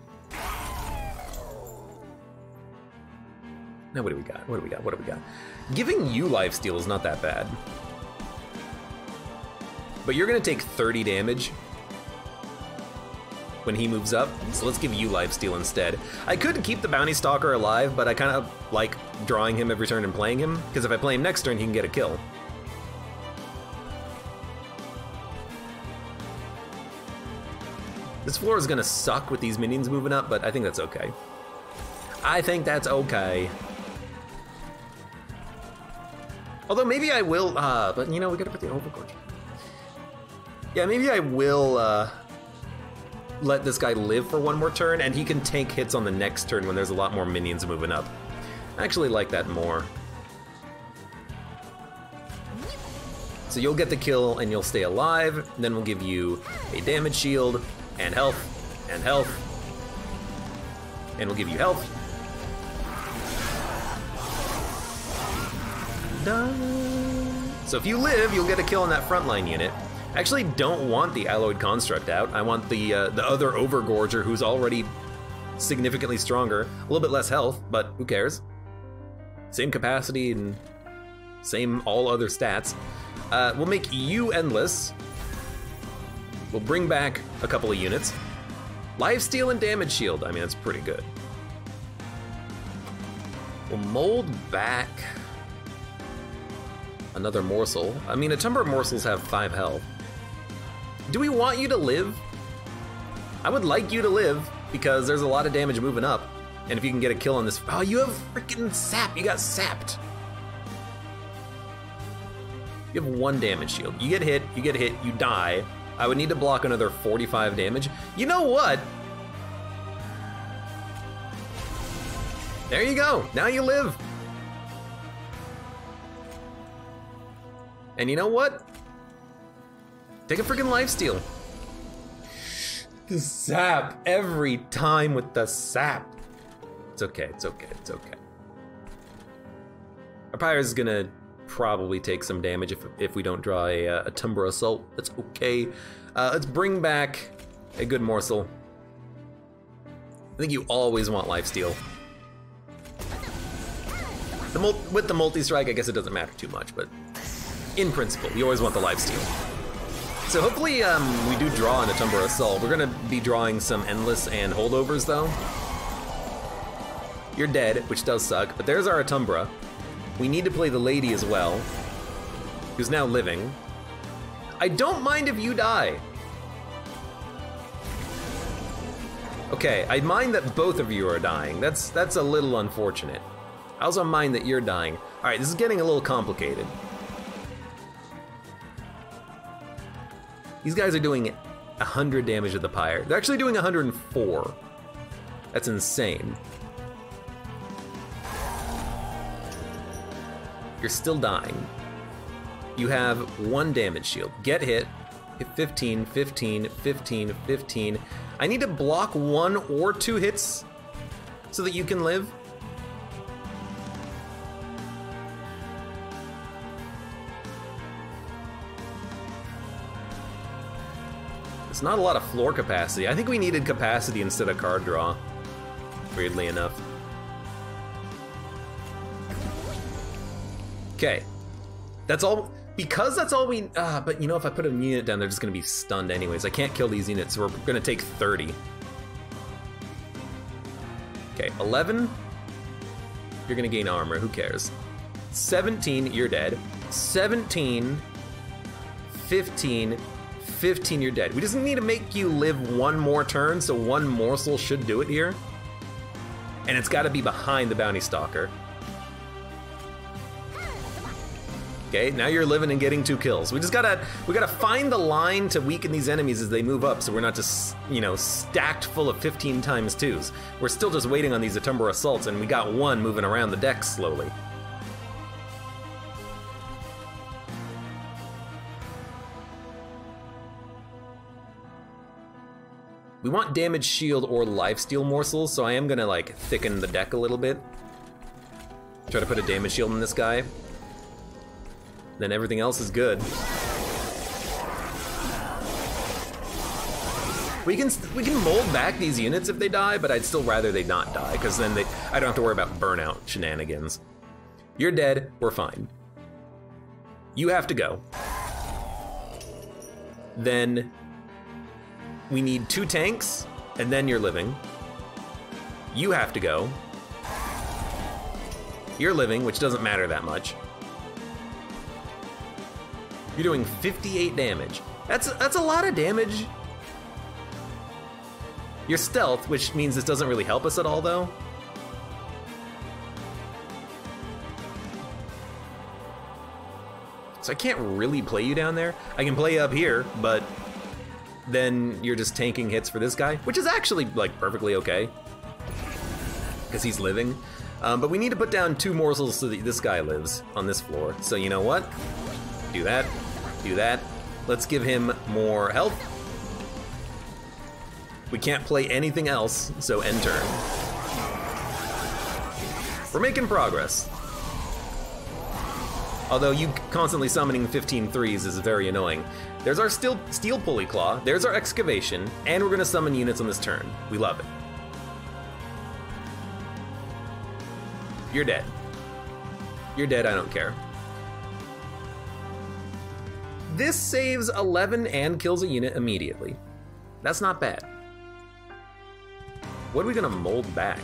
Now what do we got? What do we got? What do we got? Giving you lifesteal is not that bad. But you're gonna take 30 damage when he moves up, so let's give you lifesteal instead. I could keep the Bounty Stalker alive, but I kind of like drawing him every turn and playing him, because if I play him next turn, he can get a kill. This floor is gonna suck with these minions moving up, but I think that's okay. I think that's okay. Although maybe I will, but you know, we gotta put the Overgorge. Yeah, maybe I will let this guy live for 1 more turn, and he can tank hits on the next turn when there's a lot more minions moving up. I actually like that more. So you'll get the kill and you'll stay alive, and then we'll give you a damage shield, and health, and health, and we'll give you health. Done. So if you live, you'll get a kill on that frontline unit. I actually don't want the Alloyed Construct out. I want the other Overgorger, who's already significantly stronger. A little bit less health, but who cares? Same capacity and same all other stats. We'll make you endless. We'll bring back a couple of units. Lifesteal and damage shield. I mean, that's pretty good. We'll mold back another morsel. I mean, Atumber morsels have 5 health. Do we want you to live? I would like you to live because there's a lot of damage moving up. And if you can get a kill on this, oh, you have freaking sap. You got sapped. You have 1 damage shield. You get hit, you die. I would need to block another 45 damage. You know what? There you go. Now you live. And you know what? Take a freaking lifesteal. The sap. Every time with the sap. It's okay, it's okay, it's okay. Our Pyre is gonna probably take some damage if we don't draw a Timber Assault. That's okay. Let's bring back a good morsel. I think you always want lifesteal. With the multi-strike, I guess it doesn't matter too much, but in principle, you always want the lifesteal. So hopefully we do draw an Atumber Assault. We're gonna be drawing some Endless and Holdovers though. You're dead, which does suck, but there's our Atumbra. We need to play the lady as well, who's now living. I don't mind if you die. Okay, I mind that both of you are dying. That's a little unfortunate. I also mind that you're dying. All right, this is getting a little complicated. These guys are doing 100 damage to the Pyre. They're actually doing 104. That's insane. You're still dying. You have 1 damage shield. Get hit. Hit 15, 15, 15, 15. I need to block 1 or 2 hits so that you can live. It's not a lot of floor capacity. I think we needed capacity instead of card draw, weirdly enough. Okay, that's all, because that's all we, but you know, if I put a unit down, they're just gonna be stunned anyways. I can't kill these units, so we're gonna take 30. Okay, 11, you're gonna gain armor, who cares? 17, you're dead. 17, 15, 15, you're dead. We just need to make you live 1 more turn, so 1 morsel should do it here. And it's gotta be behind the Bounty Stalker. Okay, now you're living and getting 2 kills. We gotta find the line to weaken these enemies as they move up, so we're not just, you know, stacked full of 15 times 2s. We're still just waiting on these Atumber Assaults, and we got 1 moving around the deck slowly. We want damage shield or lifesteal morsels, so I am gonna like thicken the deck a little bit. Try to put a damage shield on this guy. Then everything else is good. We can mold back these units if they die, but I'd still rather they not die, because then I don't have to worry about burnout shenanigans. You're dead, we're fine. You have to go. Then we need 2 tanks, and then you're living. You have to go. You're living, which doesn't matter that much. You're doing 58 damage. That's a lot of damage. You're stealth, which means this doesn't really help us at all, though. So I can't really play you down there. I can play you up here, but then you're just tanking hits for this guy, which is actually like perfectly okay, because he's living. But we need to put down 2 morsels so that this guy lives on this floor. So you know what? Do that, do that. Let's give him more health. We can't play anything else, so end turn. We're making progress. Although you constantly summoning 15 3s is very annoying. There's our steel pulley claw, there's our excavation, and we're gonna summon units on this turn. We love it. You're dead. You're dead, I don't care. this saves 11 and kills a unit immediately. That's not bad. What are we gonna mold back?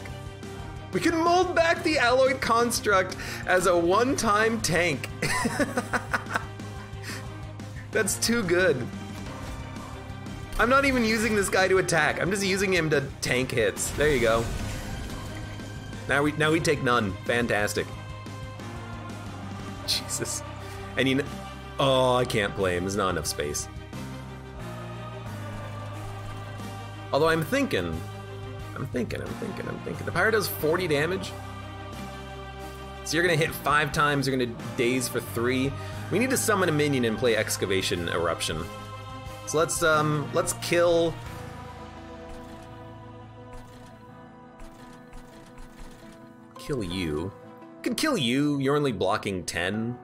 We can mold back the alloyed construct as a one-time tank. That's too good. I'm not even using this guy to attack. I'm just using him to tank hits. There you go. Now we take none. Fantastic. Jesus. And you know, oh, I can't play him. There's not enough space. Although I'm thinking. The pyro does 40 damage. So you're gonna hit 5 times, you're gonna daze for 3. We need to summon a minion and play Excavation Eruption. So let's kill... Kill you. I could kill you, you're only blocking 10.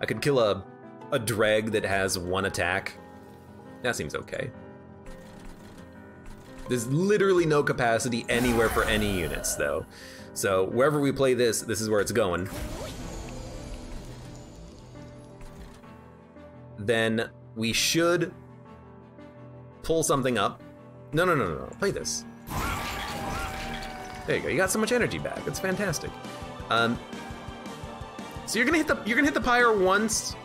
I could kill a Dreg that has 1 attack. That seems okay. There's literally no capacity anywhere for any units, though. So wherever we play this, this is where it's going. Then we should pull something up. No, play this. There you go, you got so much energy back, it's fantastic. So you're gonna hit the pyre once.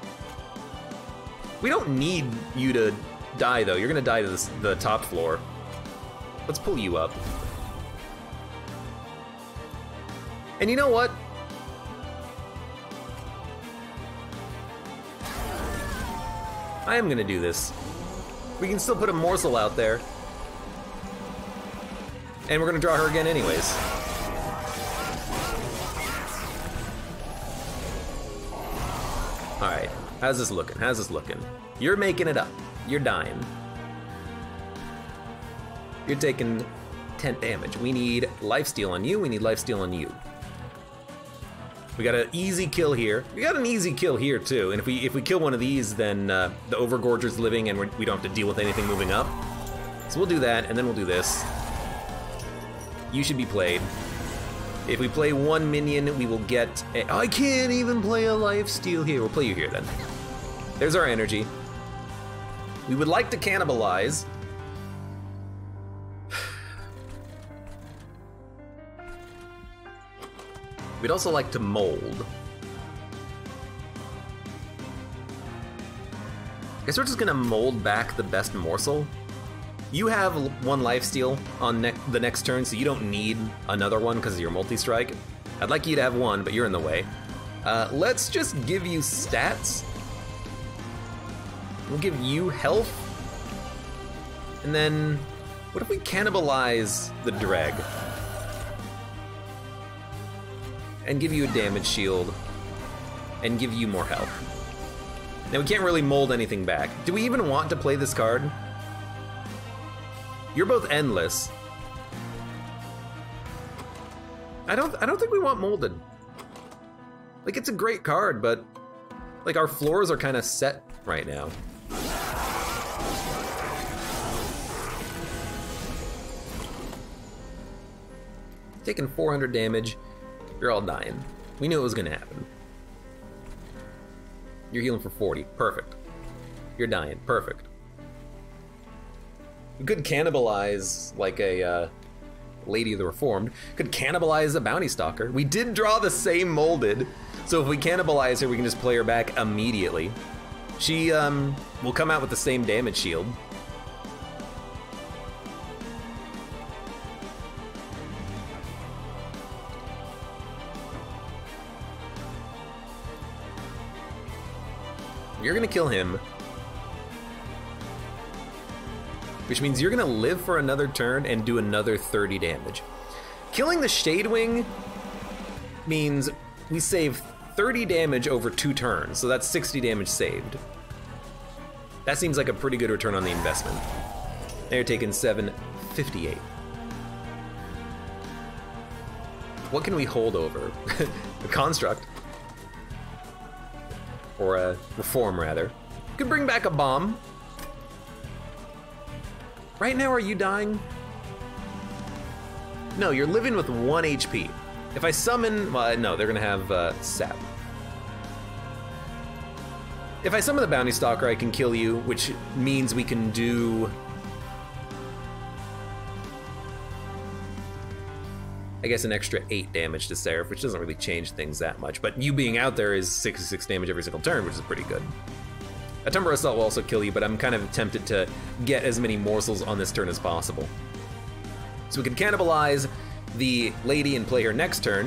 We don't need you to die, though. You're gonna die to the top floor. Let's pull you up. And you know what? I am gonna do this. We can still put a morsel out there. And we're gonna draw her again anyways. Alright, how's this looking? You're making it up. You're dying. You're taking 10 damage. We need lifesteal on you, we need lifesteal on you. We got an easy kill here. We got an easy kill here too, and if we kill one of these, then the Overgorger's living and we don't have to deal with anything moving up. So we'll do that, and then we'll do this. You should be played. If we play one minion, we will get I can't even play a lifesteal here. We'll play you here then. There's our energy. We would like to cannibalize. We'd also like to mold. Guess we're just gonna mold back the best morsel. You have 1 lifesteal on the next turn, so you don't need another one because of your multi-strike. I'd like you to have 1, but you're in the way. Let's just give you stats. We'll give you health. And then, what if we cannibalize the Dreg? And give you a damage shield, and give you more health. Now we can't really mold anything back. Do we even want to play this card? You're both endless. I don't think we want molded. Like, it's a great card, but like our floors are kind of set right now. Taking 400 damage. You're all dying. We knew it was gonna happen. You're healing for 40. Perfect. You're dying. Perfect. We could cannibalize like a Lady of the Reformed. Could cannibalize a Bounty Stalker. We did draw the same molded, so if we cannibalize her, we can just play her back immediately. She will come out with the same damage shield. You're gonna kill him. Which means you're gonna live for another turn and do another 30 damage. Killing the Shadewing means we save 30 damage over 2 turns, so that's 60 damage saved. That seems like a pretty good return on the investment. Now you're taking 758. What can we hold over? A Construct. Or a Reform, rather. Could bring back a Bomb. Right now, are you dying? No, you're living with 1 HP. If I summon, well, no, they're gonna have Sap. If I summon the Bounty Stalker, I can kill you, which means we can do... I guess an extra 8 damage to Seraph, which doesn't really change things that much, but you being out there is 66 damage every single turn, which is pretty good. A Tumber Assault will also kill you, but I'm kind of tempted to get as many morsels on this turn as possible. So we can cannibalize the lady and play her next turn,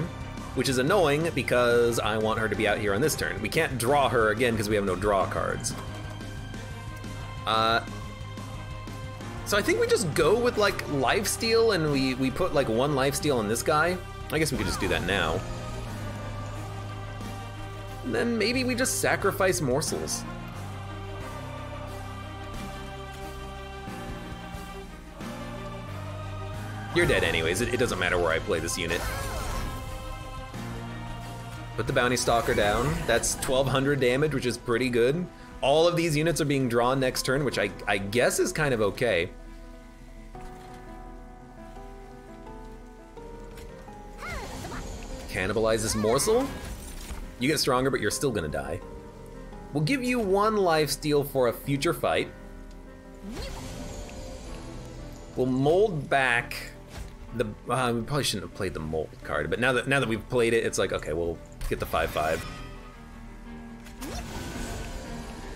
which is annoying because I want her to be out here on this turn. We can't draw her again because we have no draw cards. So I think we just go with like lifesteal and we put like 1 lifesteal on this guy. I guess we could just do that now. And then maybe we just sacrifice morsels. You're dead anyways, it doesn't matter where I play this unit. Put the Bounty Stalker down. That's 1200 damage, which is pretty good. All of these units are being drawn next turn, which I guess is kind of okay. Cannibalize this morsel. You get stronger, but you're still gonna die. We'll give you 1 lifesteal for a future fight. We'll mold back the, we probably shouldn't have played the mold card, but now that we've played it, it's like, okay, we'll get the 5/5.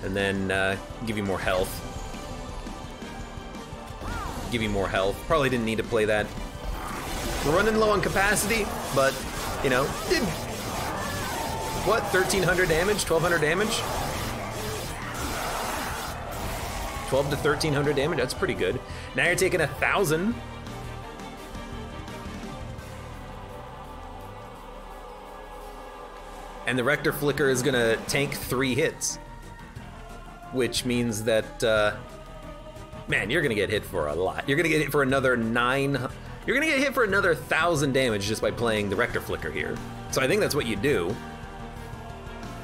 And then give you more health. Give you more health. Probably didn't need to play that. We're running low on capacity, but, you know, did, what, 1300 damage, 1200 damage? 12 to 1300 damage, that's pretty good. Now you're taking 1000. And the Rector Flicker is gonna tank 3 hits. Which means that, man, you're gonna get hit for a lot. You're gonna get hit for another 9, you're gonna get hit for another 1000 damage just by playing the Rector Flicker here. So I think that's what you do.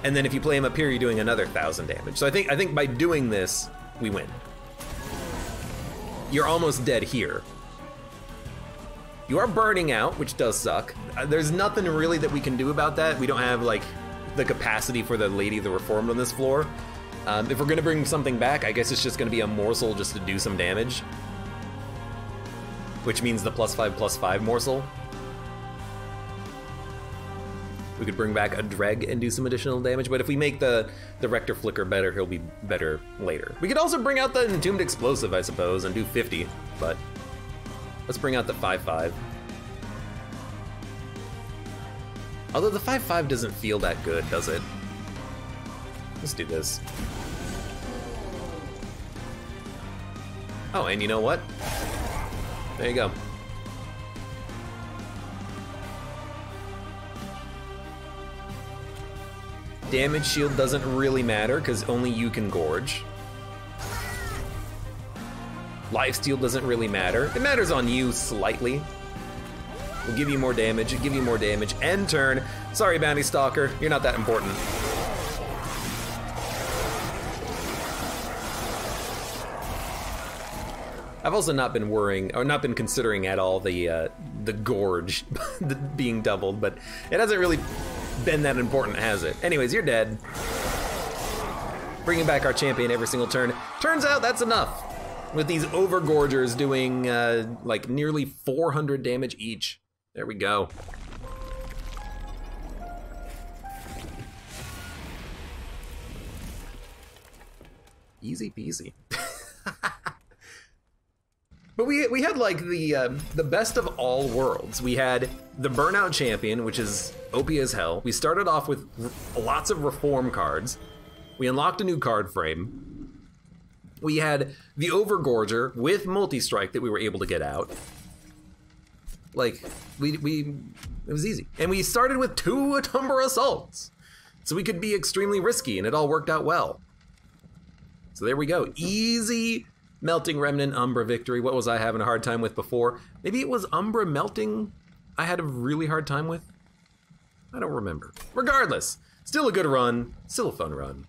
And then if you play him up here, you're doing another 1000 damage. So I think by doing this, we win. You're almost dead here. You are burning out, which does suck. There's nothing really that we can do about that. We don't have like the capacity for the Lady of the Reformed on this floor. If we're gonna bring something back, I guess it's just gonna be a morsel just to do some damage. Which means the +5/+5 morsel. We could bring back a Dreg and do some additional damage, but if we make the Rector Flicker better, he'll be better later. We could also bring out the Entombed Explosive, I suppose, and do 50, but let's bring out the 5/5. Although the 5/5 doesn't feel that good, does it? Let's do this. Oh, and you know what? There you go. Damage shield doesn't really matter because only you can Gorge. Lifesteal doesn't really matter. It matters on you slightly. We'll give you more damage, give you more damage, end turn. Sorry, Bounty Stalker, you're not that important. I've also not been worrying, or not been considering at all the Gorge being doubled, but it hasn't really been that important, has it? Anyways, you're dead. Bringing back our champion every single turn. Turns out that's enough. With these Overgorgers doing like nearly 400 damage each. There we go. Easy peasy. But we had like the best of all worlds. We had the Burnout Champion, which is OP as hell. We started off with lots of Reform cards. We unlocked a new card frame. We had the Overgorger with Multi-Strike that we were able to get out. Like, it was easy. And we started with 2 Tumber Assaults. So we could be extremely risky, and it all worked out well. So there we go. Easy Melting Remnant Umbra victory. What was I having a hard time with before? Maybe it was Umbra Melting I had a really hard time with? I don't remember. Regardless, still a good run, still a fun run.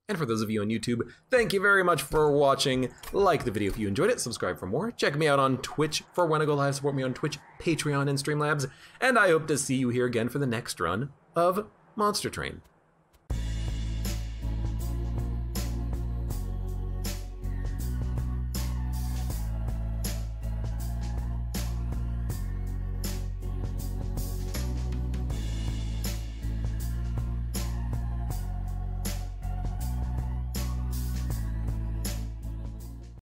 And for those of you on YouTube, thank you very much for watching. Like the video if you enjoyed it, subscribe for more. Check me out on Twitch for when I go live, support me on Twitch, Patreon, and Streamlabs. And I hope to see you here again for the next run of Monster Train.